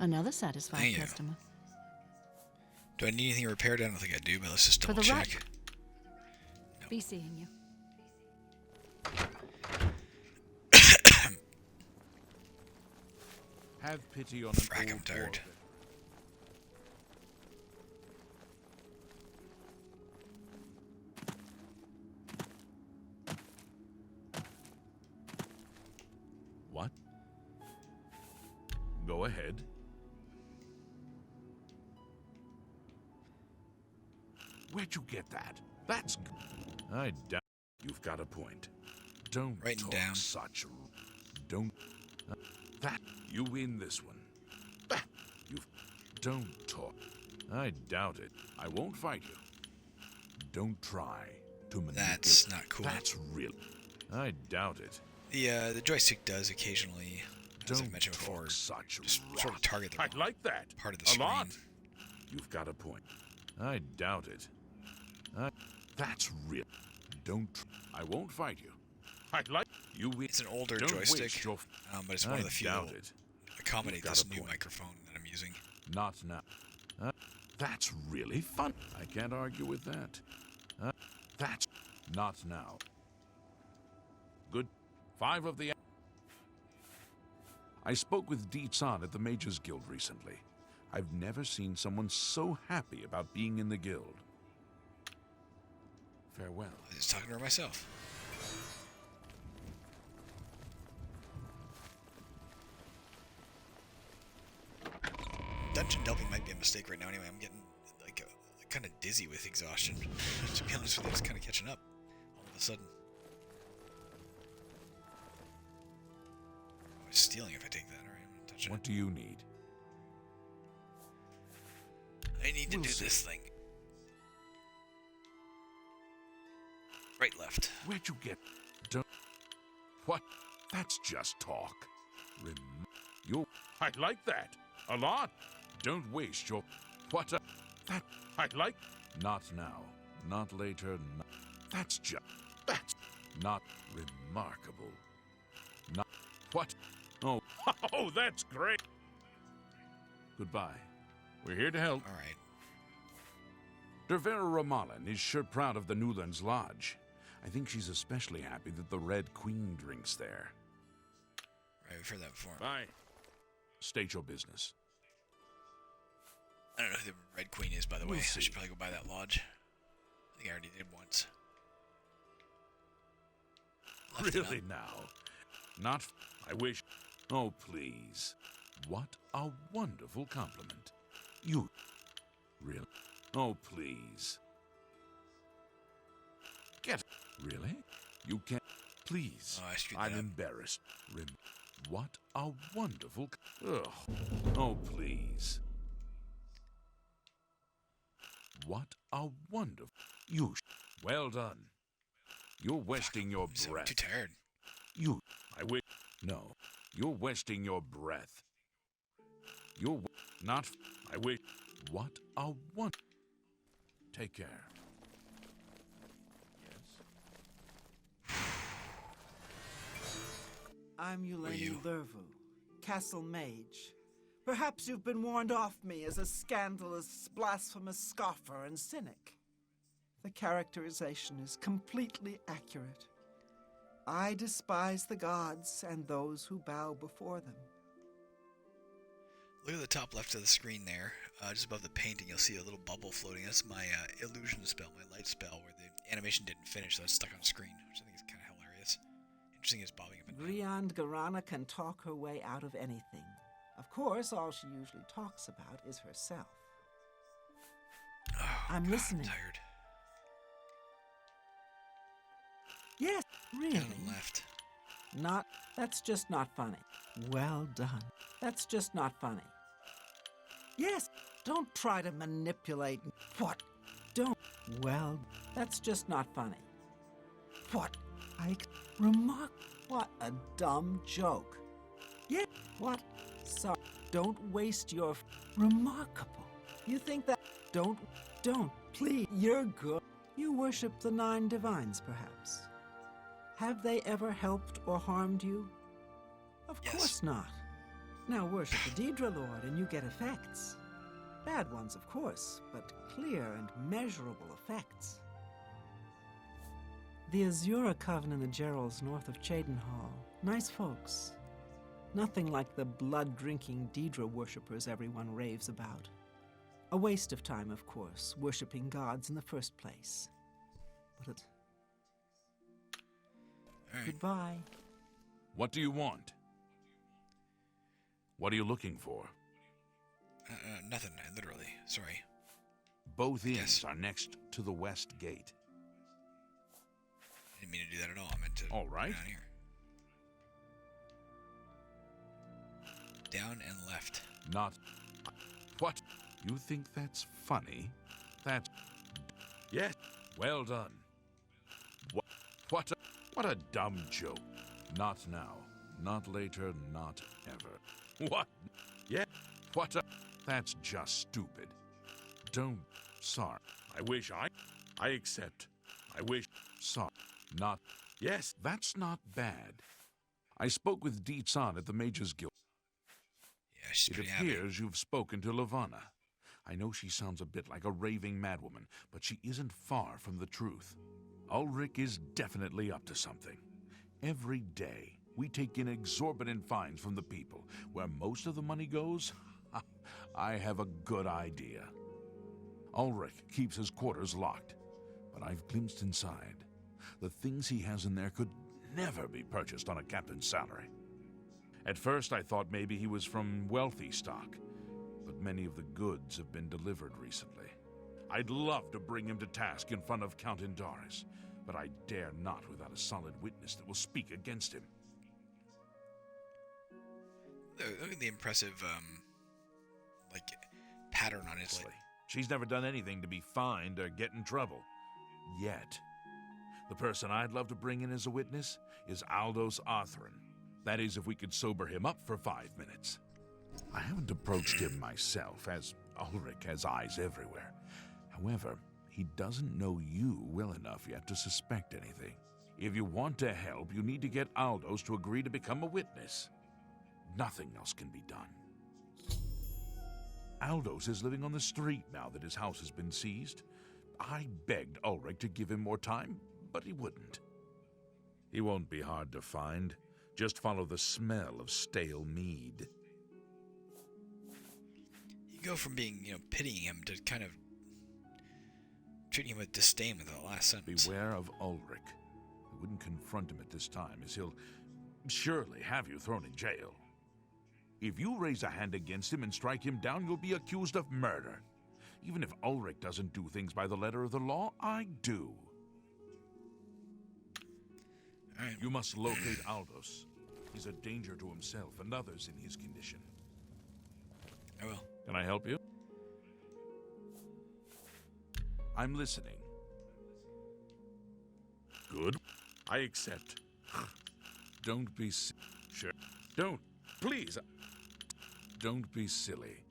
Another satisfied Thank you. customer. Do I need anything repaired? I don't think I do, but let's just For double the check. right. Be seeing you. Have pity on Frack, an I'm old tired. dwarf. What? Go ahead. Where'd you get that? That's good. I doubt you've got a point. Don't Writing talk down. such. Don't. That you win this one. That you. Don't talk. I doubt it. I won't fight you. Don't try to manipulate. That's not cool. That's real. I doubt it. The joystick does occasionally, as Don't I've mentioned talk before, such just rot. sort of target the I'd like that. part of the a screen. lot. You've got a point. I doubt it. That's real. Don't. I won't fight you. I'd like you. It's an older Don't joystick, waste your. but it's one of the few that doubt will it. accommodate You've got this a new point. microphone that I'm using. Not now. That's really fun. I can't argue with that. That's not now. Good. 5 of the... I spoke with Dietz-San at the Mages Guild recently. I've never seen someone so happy about being in the guild. Farewell. I was talking to her myself. Dungeon delving might be a mistake right now anyway. I'm getting like kind of dizzy with exhaustion. To be honest with you, it's kind of catching up all of a sudden. Oh, it's stealing if I take that. Alright, I'm gonna touch it. What do you need? I need to do this thing. Right, left. Where'd you get... Don't... What? That's just talk. You... I like that. A lot. Don't waste your... What a... That... I like... Not now. Not later. That's just... That's... Not remarkable. Not... What? Oh... Oh, that's great. Goodbye. We're here to help. Alright. Dervera Ramalin is sure proud of the Newlands Lodge. I think she's especially happy that the Red Queen drinks there. Right, we've heard that before. Bye. State your business. I don't know who the Red Queen is, by the way. We'll I see. should probably go by that lodge. I think I already did once. Left it Really up. now? Not... I wish... Oh, please. What a wonderful compliment. You... Really? Oh, please. Get... Really? You can't... Please. Oh, I screwed I'm that up. embarrassed. What a wonderful... Ugh. Oh, please. What a wonderful... You... Well done. You're wasting your I'm breath. too tired. You... I wish... No. You're wasting your breath. You're... Not... I wish... What a wonder... Take care. Yes? I'm you? Yuleni Lervu, Castle Mage. Perhaps you've been warned off me as a scandalous, blasphemous scoffer and cynic. The characterization is completely accurate. I despise the gods and those who bow before them. Look at the top left of the screen there. Just above the painting, you'll see a little bubble floating. That's my illusion spell, my light spell, where the animation didn't finish, so it's stuck on screen, which I think is kind of hilarious. Interesting is bobbing up and down. Griand Garana can talk her way out of anything. Of course, all she usually talks about is herself. Oh, I'm God, listening. I'm tired. Yes, really. Down and left. Not, that's just not funny. Well done. That's just not funny. Yes, don't try to manipulate. What? Don't. Well, that's just not funny. What? Remark. What a dumb joke. Yeah, what? Sorry. Don't waste your. Remarkable. You think that. Don't. Please. You're good. You worship the 9 divines, perhaps. Have they ever helped or harmed you? Of Yes. course not. Now worship the Daedra Lord and you get effects. Bad ones, of course, but clear and measurable effects. The Azura Coven and the Gerals north of Cheydinhal. Nice folks. Nothing like the blood-drinking Daedra worshippers everyone raves about. A waste of time, of course, worshipping gods in the first place. But it... Alright. Goodbye. What do you want? What are you looking for? Nothing, literally. Sorry. Both inns Yes. are next to the west gate. I didn't mean to do that at all. I meant to All right. go down here. Down and left. Not... What? You think that's funny? That's... Yes. Well done. What a dumb joke. Not now. Not later. Not ever. What? Yeah. What a... That's just stupid. Don't... Sorry. I wish I accept. I wish... Sorry. Not... Yes, that's not bad. I spoke with Dietz-San at the Mages Guild. Yeah, she's It pretty happy. appears you've spoken to Lavanna. I know she sounds a bit like a raving madwoman, but she isn't far from the truth. Ulrich is definitely up to something. Every day, we take in exorbitant fines from the people. Where most of the money goes? I have a good idea. Ulrich keeps his quarters locked, but I've glimpsed inside. The things he has in there could never be purchased on a captain's salary. At first, I thought maybe he was from wealthy stock, but many of the goods have been delivered recently. I'd love to bring him to task in front of Count Indaris, but I dare not without a solid witness that will speak against him. Look at the impressive, pattern on his leg. She's never done anything to be fined or get in trouble. Yet. The person I'd love to bring in as a witness is Aldous Arthrin. That is, if we could sober him up for 5 minutes. I haven't approached him myself, as Ulrich has eyes everywhere. However, he doesn't know you well enough yet to suspect anything. If you want to help, you need to get Aldous to agree to become a witness. Nothing else can be done. Aldous is living on the street now that his house has been seized. I begged Ulrich to give him more time, but he wouldn't. He won't be hard to find. Just follow the smell of stale mead. You go from being, pitying him to kind of treating him with disdain with the last sentence. Beware of Ulrich. I wouldn't confront him at this time, as he'll surely have you thrown in jail. If you raise a hand against him and strike him down, you'll be accused of murder. Even if Ulrich doesn't do things by the letter of the law, I do. All right. You must locate Aldous. He's a danger to himself and others in his condition. I will. Can I help you? I'm listening. Good. I accept. Don't be sure. Don't. Please. Don't be silly.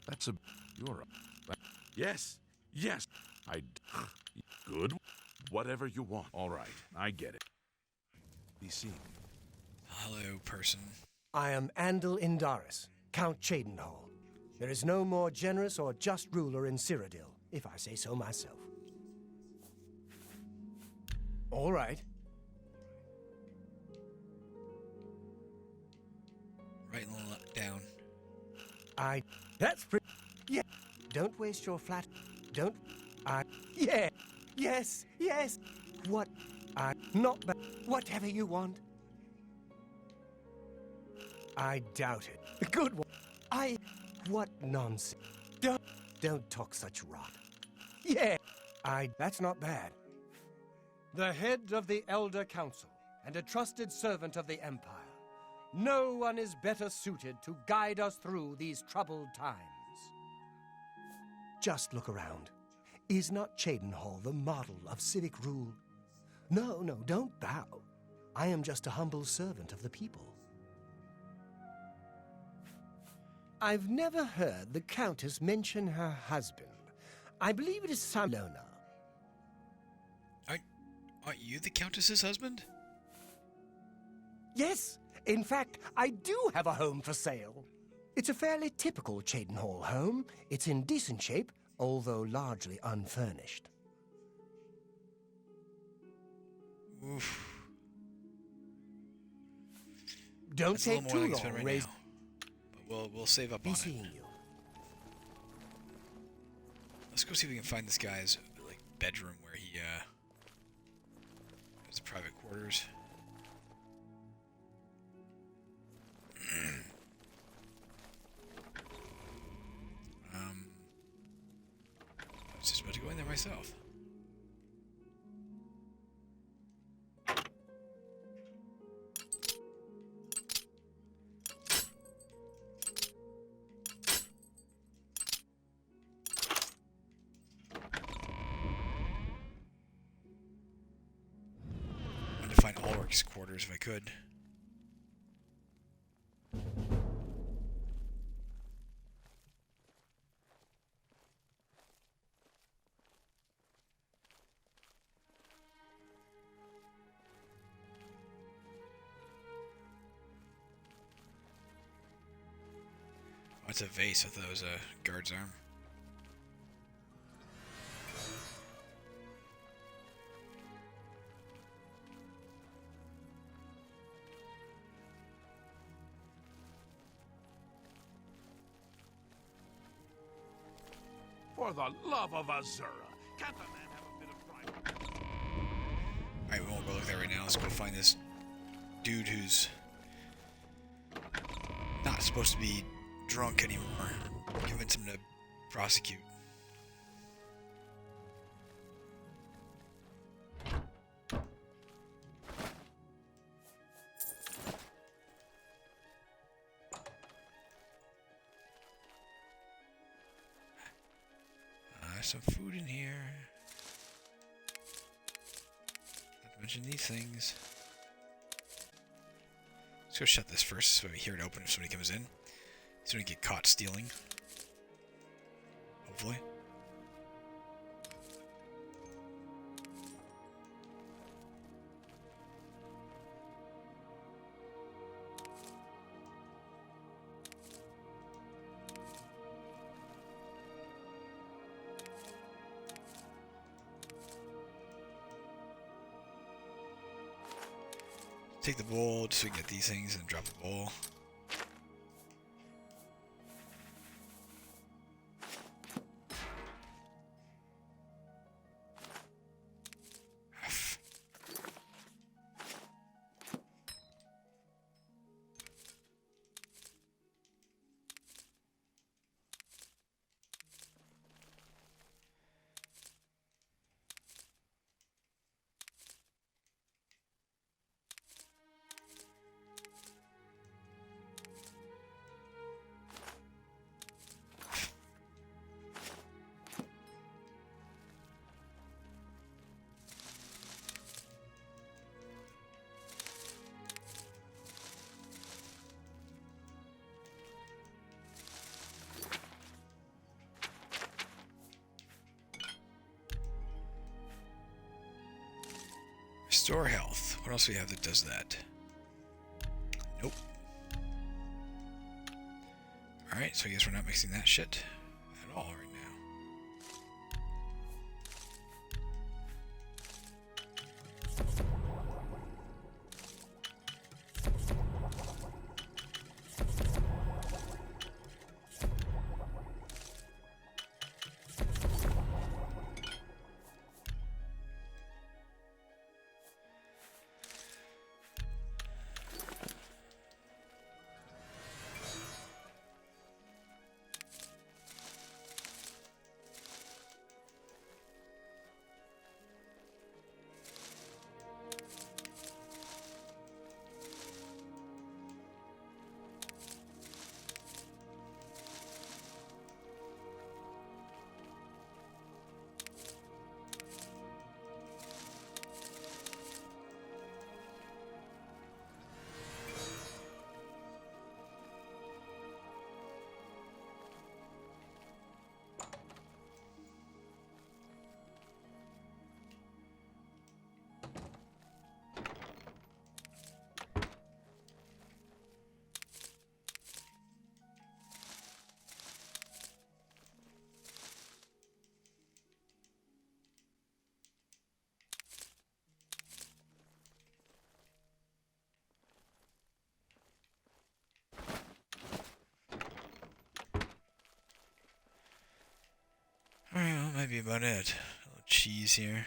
That's a... You're a... Yes. Yes. Good. Whatever you want. All right. I get it. Be seen. Hello, person. I am Andal Indaris, Count Cheydinhal. There is no more generous or just ruler in Cyrodiil, if I say so myself. All right. Right down. That's pretty... Yeah. Don't waste your flat... Don't... Yeah. Yes. Yes. What? Not bad. Whatever you want. I doubt it. Good one. What nonsense. Don't talk such rot. Yeah. That's not bad. The head of the Elder Council and a trusted servant of the Empire. No one is better suited to guide us through these troubled times. Just look around. Is not Cheydinhal the model of civic rule? No, don't bow. I am just a humble servant of the people. I've never heard the Countess mention her husband. I believe it is Salona. Aren't you the Countess's husband? Yes. In fact, I do have a home for sale. It's a fairly typical Cheydinhal home. It's in decent shape, although largely unfurnished. Oof. Don't That's a take little more too than I can spend long, right now. But we'll save up Be on it. seeing you. Let's go see if we can find this guy's bedroom where he has private quarters. I was just about to go in there myself. I wanted to find Ulrich's quarters if I could. Oh, it's a vase. I thought it was a guard's arm. For the love of Azura, can't the man have a bit of pride? Alright, we won't go look there right now. Let's go find this dude who's not supposed to be drunk anymore. Convince him to prosecute. Some food in here. Not to mention these things. Let's go shut this first so we hear it open if somebody comes in. So we get caught stealing. Hopefully. Take the bowl just so we can get these things and drop the bowl. Restore health. What else do we have that does that? Nope. Alright, so I guess we're not mixing that shit at all right now. Alright, well, that might be about it. A little cheese here.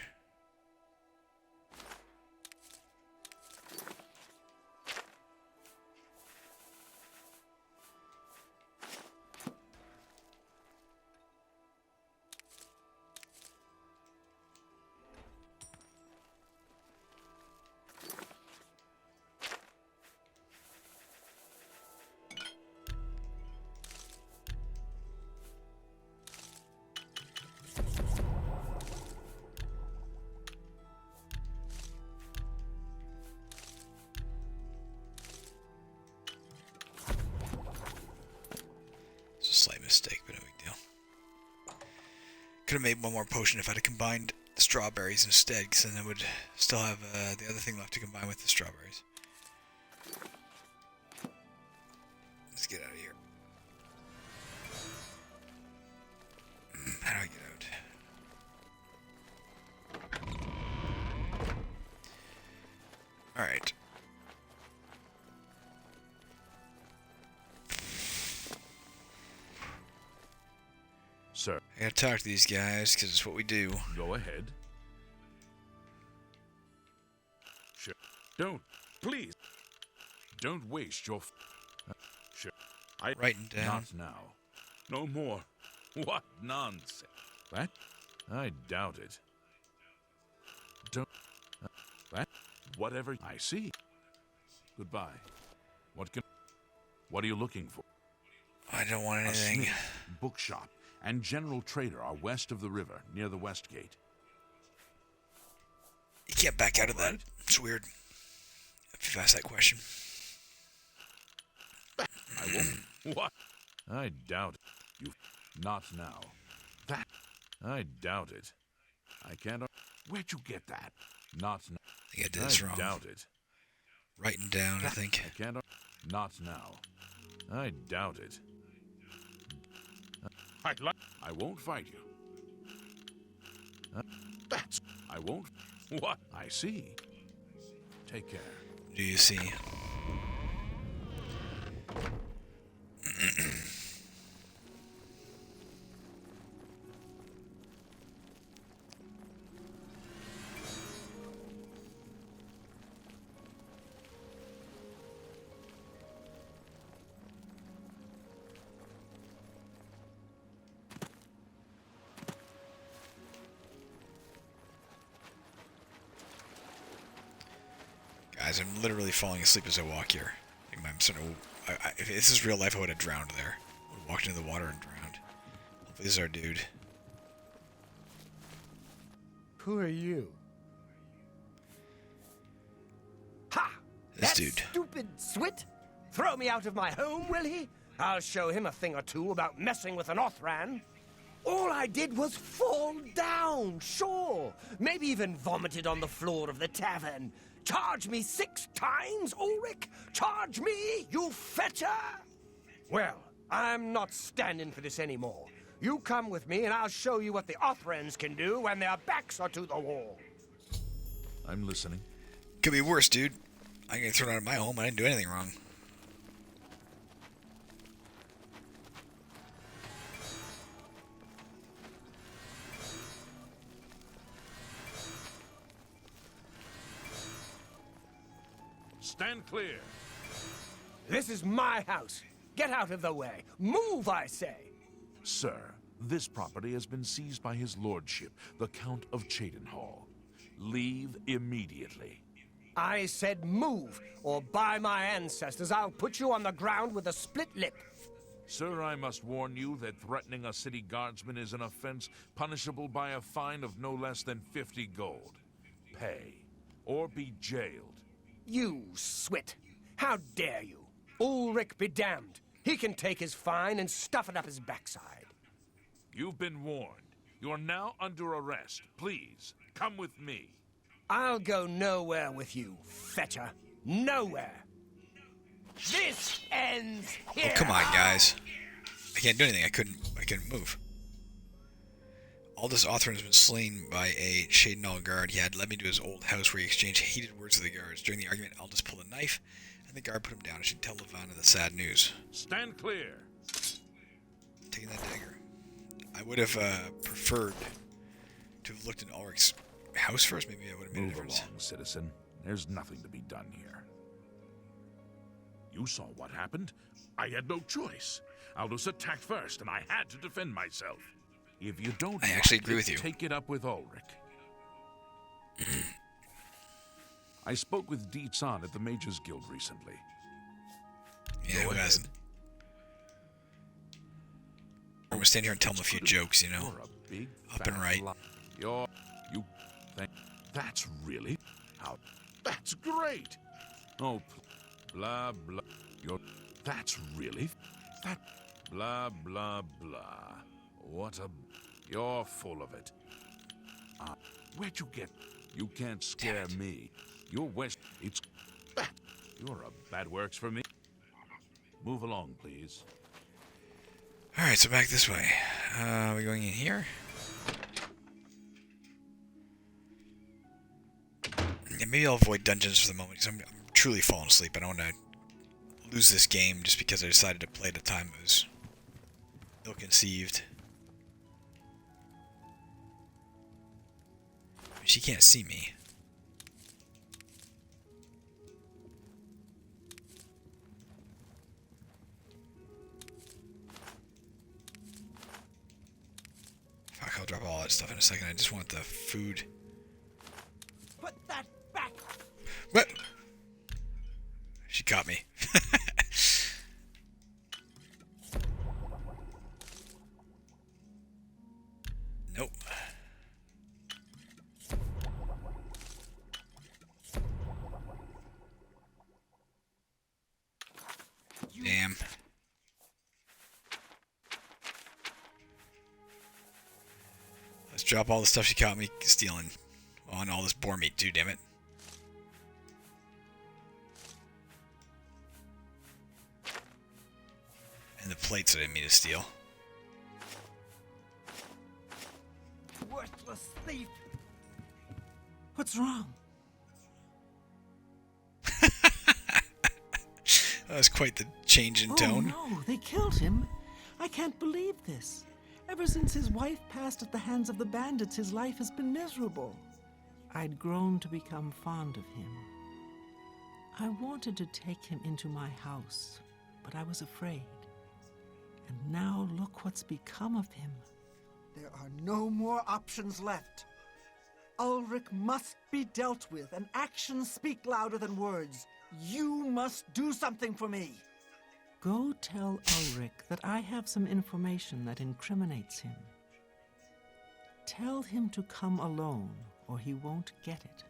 Slight mistake, but no big deal. Could have made one more potion if I'd have combined the strawberries instead, because then I would still have the other thing left to combine with the strawberries. Let's get out of here. How do I get out? Alright. Sir, I gotta talk to these guys, because it's what we do. go ahead. Sure. Don't, please. Don't waste your. Sure. Writing down. Not now. No more. What nonsense. That? I doubt it. Don't. That? Whatever I see. Goodbye. What are you looking for? I don't want A anything. smith, bookshop, and general trader are west of the river, near the west gate. You can't back out of that. Right. It's weird. If you've asked that question. I won't. What? I doubt it. You. Not now. That. I doubt it. I can't. Where'd you get that? Not now. I think I did this wrong. Doubt it. Writing down, I think. I can't. Not now. I doubt it. I won't fight you. That's. I won't. What? I see. Take care. Do you see? Guys, I'm literally falling asleep as I walk here. I'm starting to, if this is real life, I would have drowned there. I would have walked into the water and drowned. Hopefully this is our dude. Who are you? Ha! This That dude. stupid Swit? Throw me out of my home, will he? I'll show him a thing or two about messing with an Othran. All I did was fall down, sure. Maybe even vomited on the floor of the tavern. Charge me 6 times, Ulrich? Charge me, you fetcher? Well, I'm not standing for this anymore. You come with me and I'll show you what the Othrans can do when their backs are to the wall. I'm listening. Could be worse, dude. I get thrown out of my home. I didn't do anything wrong. Stand clear. This is my house. Get out of the way. Move, I say. Sir, this property has been seized by his lordship, the Count of Cheydinhal. Leave immediately. I said move, or by my ancestors, I'll put you on the ground with a split lip. Sir, I must warn you that threatening a city guardsman is an offense punishable by a fine of no less than 50 gold. Pay, or be jailed. You Swit. How dare you? Ulrich be damned. He can take his fine and stuff it up his backside. You've been warned. You're now under arrest. Please, come with me. I'll go nowhere with you, fetcher. Nowhere. This ends here. Oh, come on, guys. I can't do anything. I couldn't move. Aldous Othran has been slain by a Cheydinhal guard. He had led me to his old house where he exchanged hated words with the guards. During the argument, Aldous pulled a knife, and the guard put him down. I should tell Levana the sad news. Stand clear. Taking that dagger. I would have preferred to have looked in Ulrich's house first. Maybe I would have made a Move difference. along, citizen. There's nothing to be done here. You saw what happened. I had no choice. Aldous attacked first, and I had to defend myself. If you don't I actually like agree it, with you. Take it up with Ulrich. I spoke with Dietz-Ahn at the Mages Guild recently. Yeah, who hasn't? I'm gonna stand here and tell him a few jokes, you know. You're a big, Up and fat right. You think that's really how? That's great. Oh, blah blah. That's really that. Blah blah blah. What a. You're full of it. Where'd you get? You can't scare me. You're west. It's. You're a bad works for me. Move along, please. Alright, so back this way. Are we going in here? Yeah, maybe I'll avoid dungeons for the moment, because I'm truly falling asleep. I don't want to lose this game just because I decided to play at a time it was ill-conceived. She can't see me. Fuck, I'll drop all that stuff in a second. I just want the food. Put that back. What? She caught me. Nope. Damn. Let's drop all the stuff she caught me stealing. Oh, and all this boar meat too, damn it. And the plates that I didn't mean to steal. Worthless thief. What's wrong? That was quite the change in tone. Oh no, they killed him. I can't believe this. Ever since his wife passed at the hands of the bandits, his life has been miserable. I'd grown to become fond of him. I wanted to take him into my house, but I was afraid. And now look what's become of him. There are no more options left. Ulrich must be dealt with, and actions speak louder than words. You must do something for me. Go tell Ulrich that I have some information that incriminates him. Tell him to come alone, or he won't get it.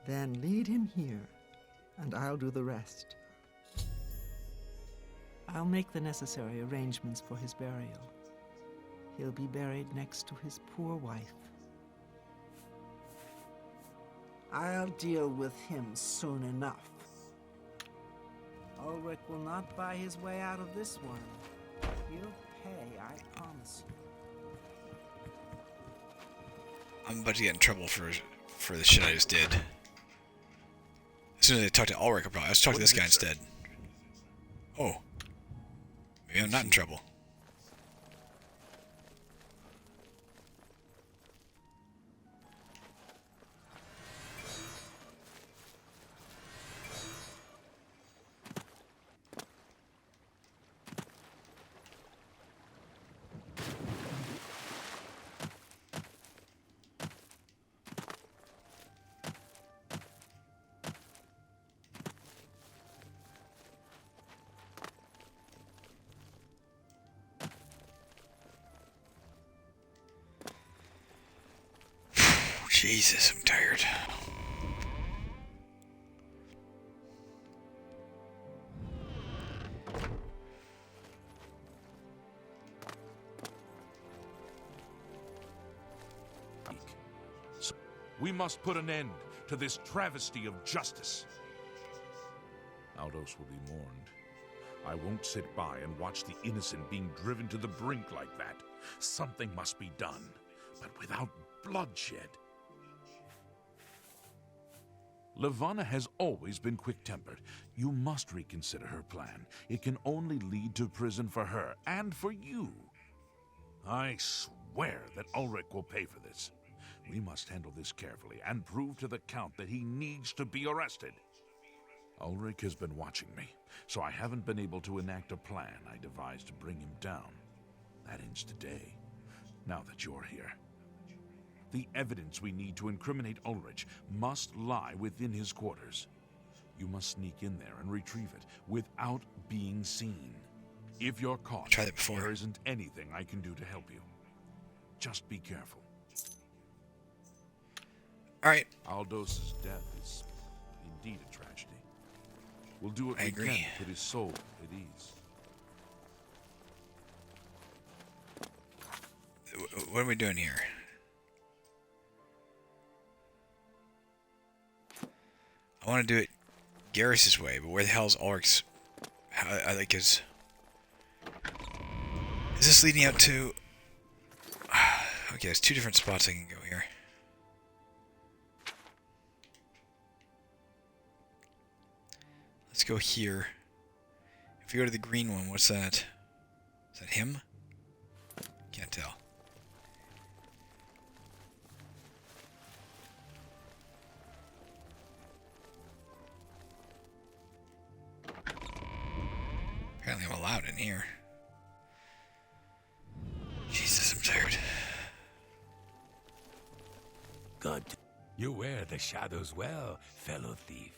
Then lead him here, and I'll do the rest. I'll make the necessary arrangements for his burial. He'll be buried next to his poor wife. I'll deal with him soon enough. Ulrich will not buy his way out of this one. He'll pay, I promise you. I'm about to get in trouble for the shit I just did. As soon as I talk to Ulrich, I'll probably talk to this guy instead. Oh. Maybe I'm not in trouble. Jesus, I'm tired. We must put an end to this travesty of justice. Aldos will be mourned. I won't sit by and watch the innocent being driven to the brink like that. Something must be done, but without bloodshed. Levana has always been quick-tempered. You must reconsider her plan. It can only lead to prison for her and for you. I swear that Ulrich will pay for this. We must handle this carefully and prove to the Count that he needs to be arrested. Ulrich has been watching me, so I haven't been able to enact a plan I devised to bring him down. That ends today, now that you're here. The evidence we need to incriminate Ulrich must lie within his quarters. You must sneak in there and retrieve it without being seen. If you're caught, Tried it before. there isn't anything I can do to help you. Just be careful. Alright. Aldos's death is indeed a tragedy. We'll do what I we agree. can to put his soul at ease. What are we doing here? I want to do it Garrus's way, but where the hell is Ulrich's? I like his. Is this leading out to? Okay, there's two different spots I can go here. Let's go here. If we go to the green one, what's that? Is that him? Can't tell. Apparently I'm allowed in here. Jesus, I'm tired. Good. You wear the shadows well, fellow thief.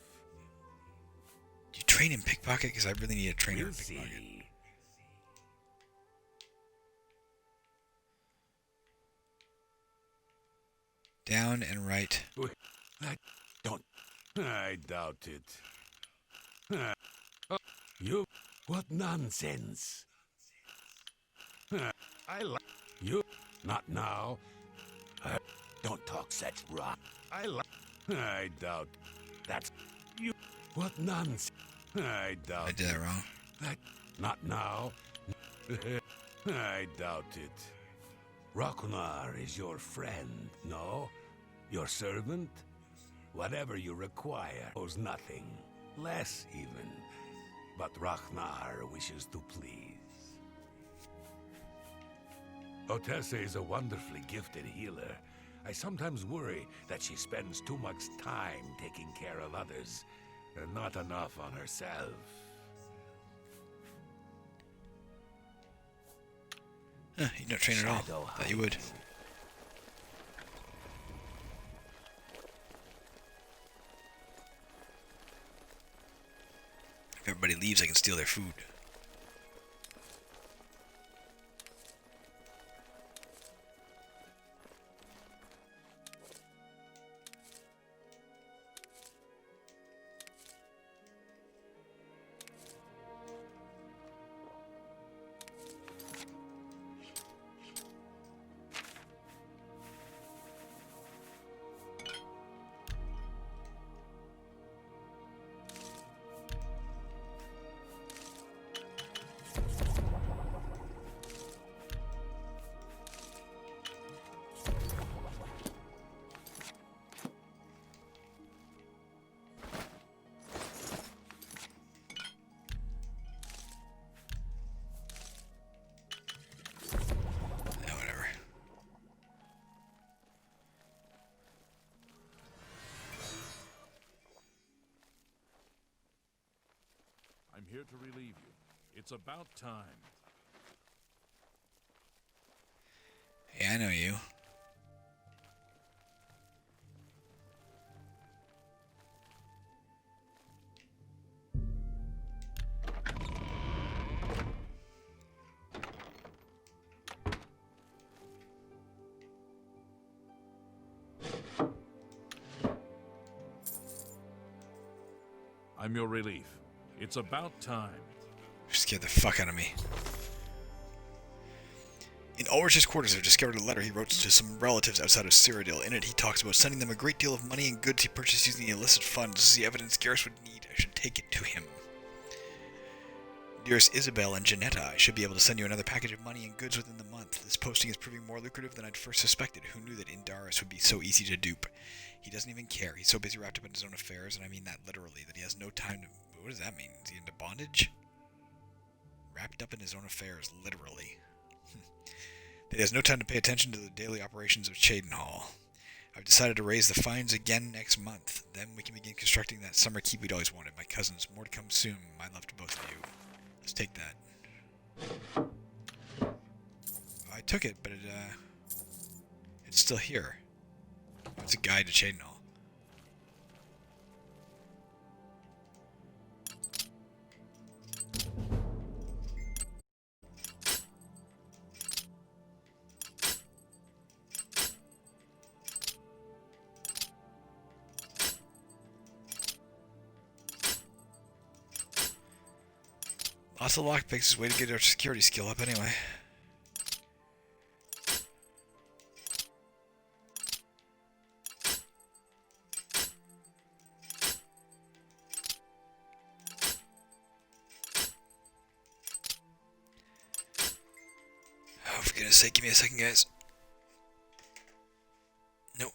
Do you train in pickpocket? Because I really need a trainer in We'll pickpocket. see. Down and right. I don't. I doubt it. You. What nonsense. I like you. Not now. Don't talk such rot. I doubt. That's you. What nonsense. I doubt. I did that wrong. Not now. I doubt it. Rakunar is your friend, no? Your servant? Whatever you require owes nothing. Less, even. But Ragnar wishes to please. Otessa is a wonderfully gifted healer. I sometimes worry that she spends too much time taking care of others, and not enough on herself. Huh, you don't train at all. Shadow Thought you would. If everybody leaves, I can steal their food. Yeah, whatever. I'm here to relieve you. It's about time. Hey, I know you. I'm your relief. It's about time. Scared the fuck out of me. In Ulrich's quarters, I've discovered a letter he wrote to some relatives outside of Cyrodiil. In it, he talks about sending them a great deal of money and goods he purchased using the illicit funds. This is the evidence Garrus would need. I should take it to him. Dearest Isabel and Janetta, I should be able to send you another package of money and goods within the month. This posting is proving more lucrative than I'd first suspected. Who knew that Indaris would be so easy to dupe? He doesn't even care. He's so busy wrapped up in his own affairs, and I mean that literally, that he has no time to... What does that mean? Is he into bondage? Wrapped up in his own affairs, literally. That he has no time to pay attention to the daily operations of Cheydinhal. I've decided to raise the fines again next month. Then we can begin constructing that summer keep we'd always wanted. My cousins, more to come soon. My love to both of you. Let's take that. I took it, but it's still here. It's a guide to Cheydinhal. Lots of lockpicks. Way to get our security skill up anyway. Oh, for goodness sake, give me a second, guys. Nope.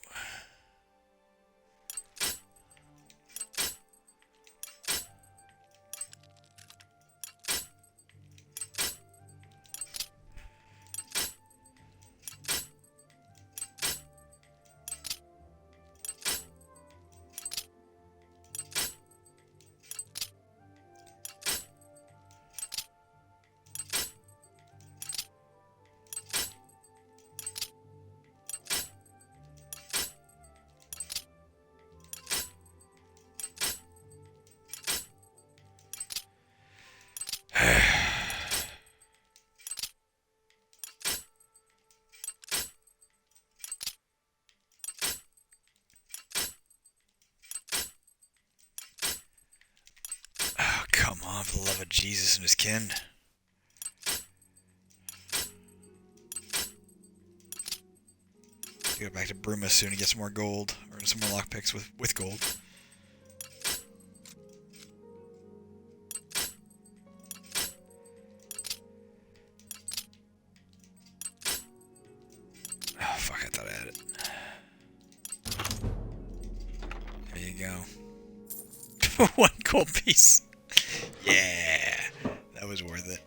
the love of Jesus and his kin. Go back to Bruma soon and get some more gold, or some more lockpicks with gold. Oh fuck! I thought I had it. There you go. 1 gold piece. Yeah, that was worth it.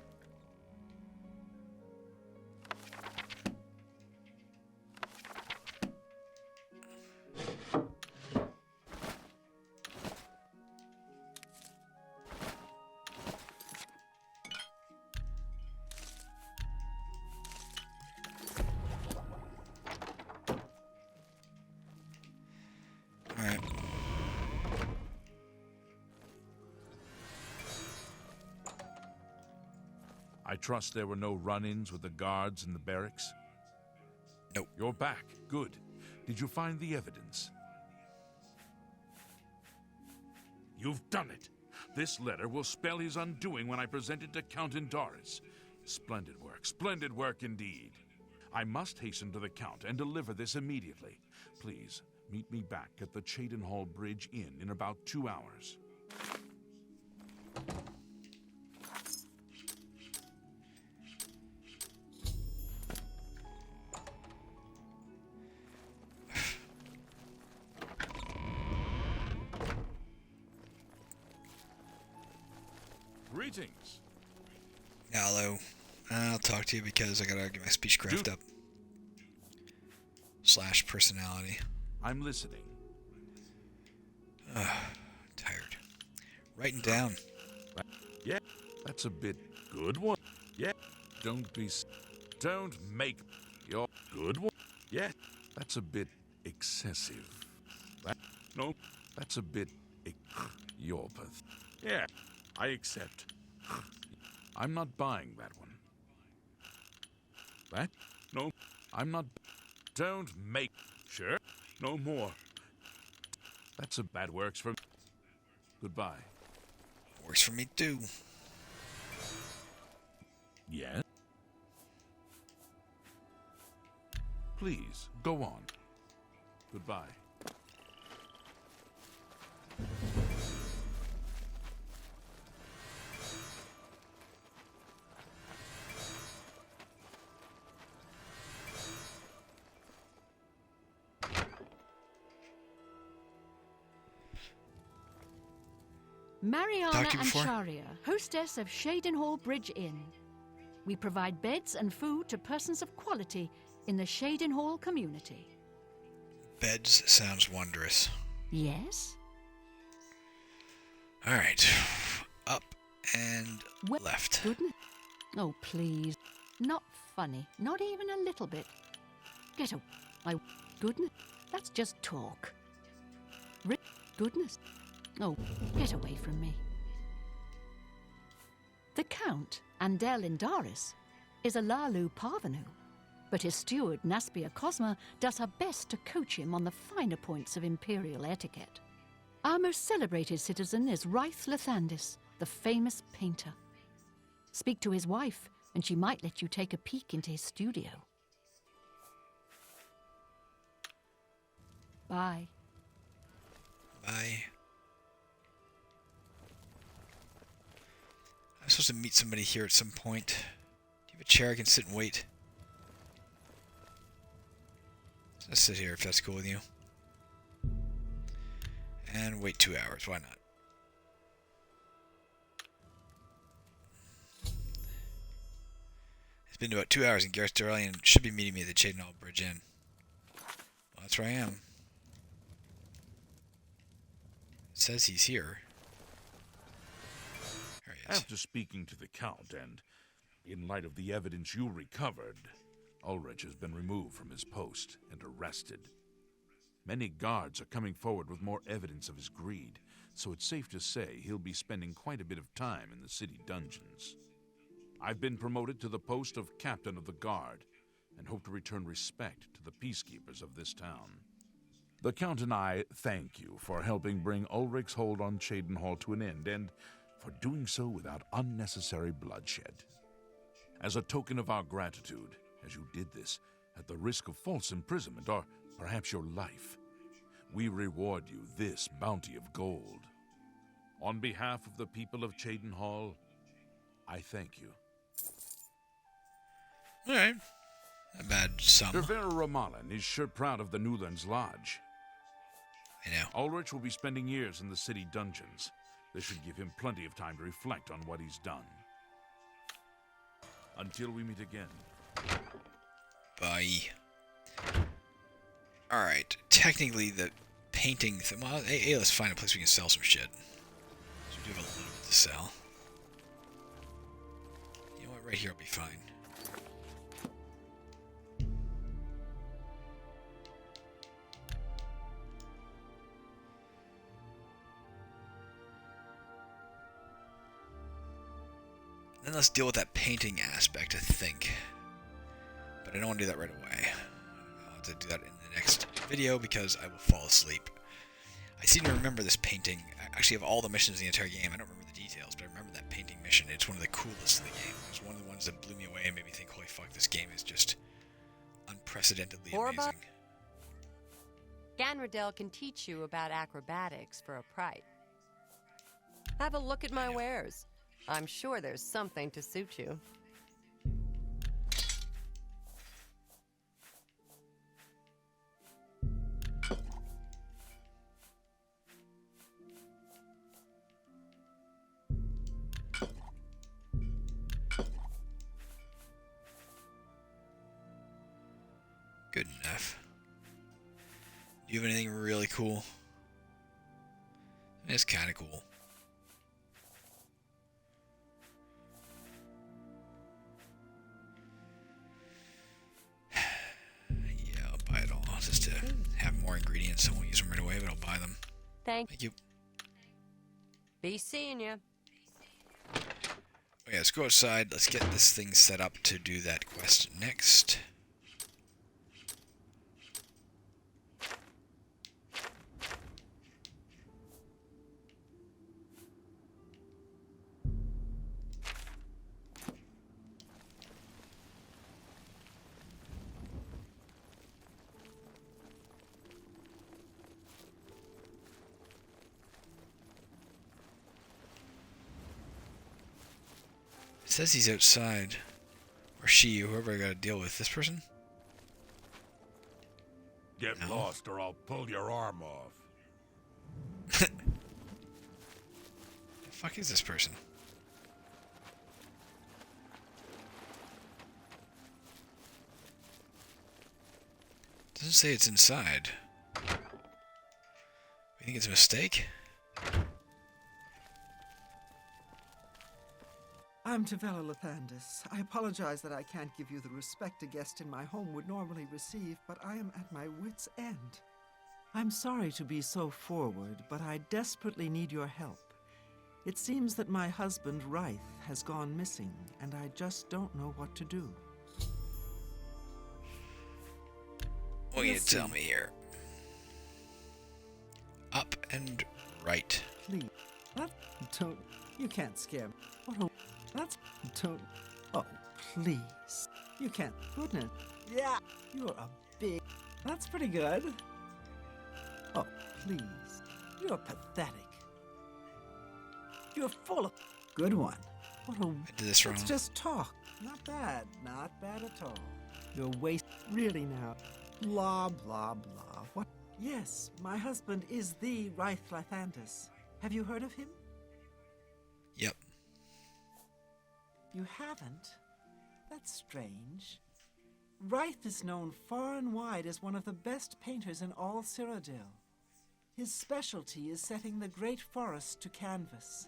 Alright. I trust there were no run-ins with the guards in the barracks? Nope. You're back. Good. Did you find the evidence? You've done it. This letter will spell his undoing when I present it to Count Indaris. Splendid work indeed. I must hasten to the Count and deliver this immediately. Please, meet me back at the Cheydinhal Bridge Inn in about 2 hours. Greetings. Hello. I'll talk to you because I gotta get my speechcraft up. / personality. I'm listening. Tired. Writing down. Yeah, that's a bit good one. Yeah, don't make your good one. Yeah, that's a bit excessive. No, that's a bit your path. Yeah, I accept. I'm not buying that one. No, I'm not. Don't make. Sure, no more. That works for me. Goodbye. Works for me too. Yeah? Please, go on. Goodbye. Mariana Talked to you before? Ansharia, hostess of Cheydinhal Bridge Inn. We provide beds and food to persons of quality in the Cheydinhal community. Beds sounds wondrous. Yes? Alright. Up and Well, left. Goodness. Oh, please. Not funny. Not even a little bit. Get away. My goodness. That's just talk. Goodness. Oh, get away from me. The Count, Andel Indaris, is a Lalu parvenu, but his steward, Naspia Cosma, does her best to coach him on the finer points of imperial etiquette. Our most celebrated citizen is Raith Lathandis, the famous painter. Speak to his wife, and she might let you take a peek into his studio. Bye. Bye. I'm supposed to meet somebody here at some point. Do you have a chair I can sit and wait? Let's sit here if that's cool with you. And wait 2 hours. Why not? It's been about 2 hours and Gareth Duralian should be meeting me at the Cheydinhal Bridge Inn. Well, that's where I am. It says he's here. There he is. After speaking to the Count and in light of the evidence you recovered, Ulrich has been removed from his post and arrested. Many guards are coming forward with more evidence of his greed, so it's safe to say he'll be spending quite a bit of time in the city dungeons. I've been promoted to the post of captain of the guard and hope to return respect to the peacekeepers of this town. The Count and I thank you for helping bring Ulrich's hold on Cheydinhal to an end, and for doing so without unnecessary bloodshed. As a token of our gratitude, as you did this at the risk of false imprisonment or perhaps your life, we reward you this bounty of gold. On behalf of the people of Cheydinhal, I thank you. Alright. Not bad sum. Dervera Ramalan is sure proud of the Newlands Lodge. I know. Ulrich will be spending years in the city dungeons. This should give him plenty of time to reflect on what he's done. Until we meet again. Bye. Alright. Technically, the painting thing. Well, hey, let's find a place we can sell some shit. So we do have a little bit to sell. You know what? Right here will be fine. Then let's deal with that painting aspect, I think. But I don't want to do that right away. I'll have to do that in the next video because I will fall asleep. I seem to remember this painting. Actually, of all the missions in the entire game, I don't remember the details, but I remember that painting mission. It's one of the coolest in the game. It's one of the ones that blew me away and made me think, holy fuck, this game is just unprecedentedly amazing. Ganradel can teach you about acrobatics for a price. Have a look at my wares. I'm sure there's something to suit you. Good enough. Do you have anything really cool? It's kind of cool. Just to have more ingredients. I won't use them right away, but I'll buy them. Thank you. Be seeing you. Okay, let's go outside. Let's get this thing set up to do that quest next. It says he's outside. Or she, whoever I gotta deal with. This person? Get lost or I'll pull your arm off. The fuck is this person? Doesn't say it's inside. You think it's a mistake? I'm Tavella Lathandis. I apologize that I can't give you the respect a guest in my home would normally receive, but I am at my wit's end. I'm sorry to be so forward, but I desperately need your help. It seems that my husband, Ryth, has gone missing, and I just don't know what to do. What can you tell me here? Up and right. Please. Don't. You can't scare me. What a... That's... Don't... Oh, please. You can't... Goodness. Yeah. You're a big... That's pretty good. Oh, please. You're pathetic. You're full of... Good one. What a... I did this wrong. Let's just talk. Not bad. Not bad at all. You're waste... Really now. Blah, blah, blah. What? Yes, my husband is the Ryth Lathandis. Have you heard of him? Yep. You haven't? That's strange. Ryth is known far and wide as one of the best painters in all Cyrodiil. His specialty is setting the great forest to canvas.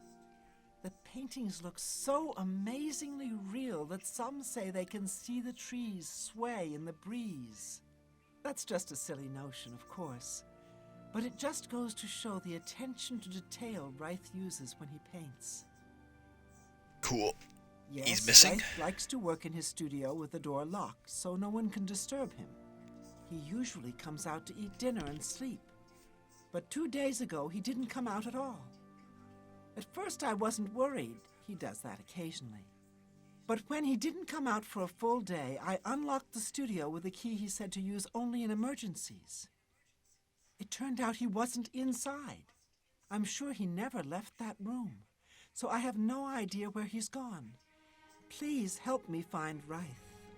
The paintings look so amazingly real that some say they can see the trees sway in the breeze. That's just a silly notion, of course. But it just goes to show the attention to detail Ryth uses when he paints. Cool. Yes, he's missing? Ryth likes to work in his studio with the door locked, so no one can disturb him. He usually comes out to eat dinner and sleep. But 2 days ago, he didn't come out at all. At first I wasn't worried. He does that occasionally. But when he didn't come out for a full day, I unlocked the studio with a key he said to use only in emergencies. It turned out he wasn't inside. I'm sure he never left that room, so I have no idea where he's gone. Please help me find Reith.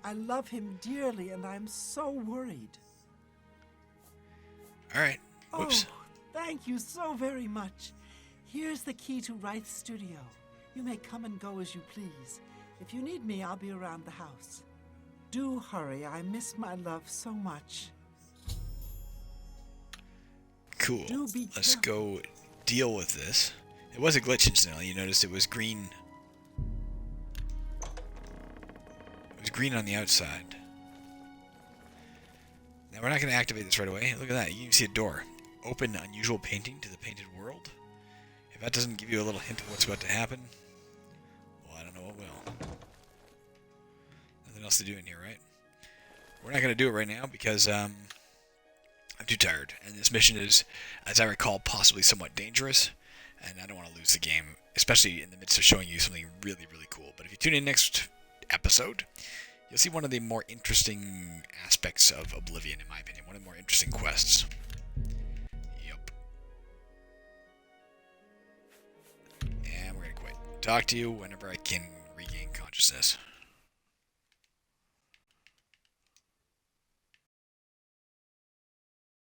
I love him dearly, and I'm so worried. All right. Whoops. Oh, thank you so very much. Here's the key to Reith's studio. You may come and go as you please. If you need me, I'll be around the house. Do hurry. I miss my love so much. Cool. Do be Let's careful. go deal with this. It was a glitch incidentally. You noticed it was green. It was green on the outside. Now we're not going to activate this right away. Look at that. You can see a door. Open unusual painting to the painted world. If that doesn't give you a little hint of what's about to happen, well, I don't know what will. Nothing else to do in here, right? We're not going to do it right now because I'm too tired. And this mission is, as I recall, possibly somewhat dangerous. And I don't want to lose the game, especially in the midst of showing you something really, really cool. But if you tune in next episode, you'll see one of the more interesting aspects of Oblivion, in my opinion. One of the more interesting quests. Yep. And we're going to quit. Talk to you whenever I can regain consciousness.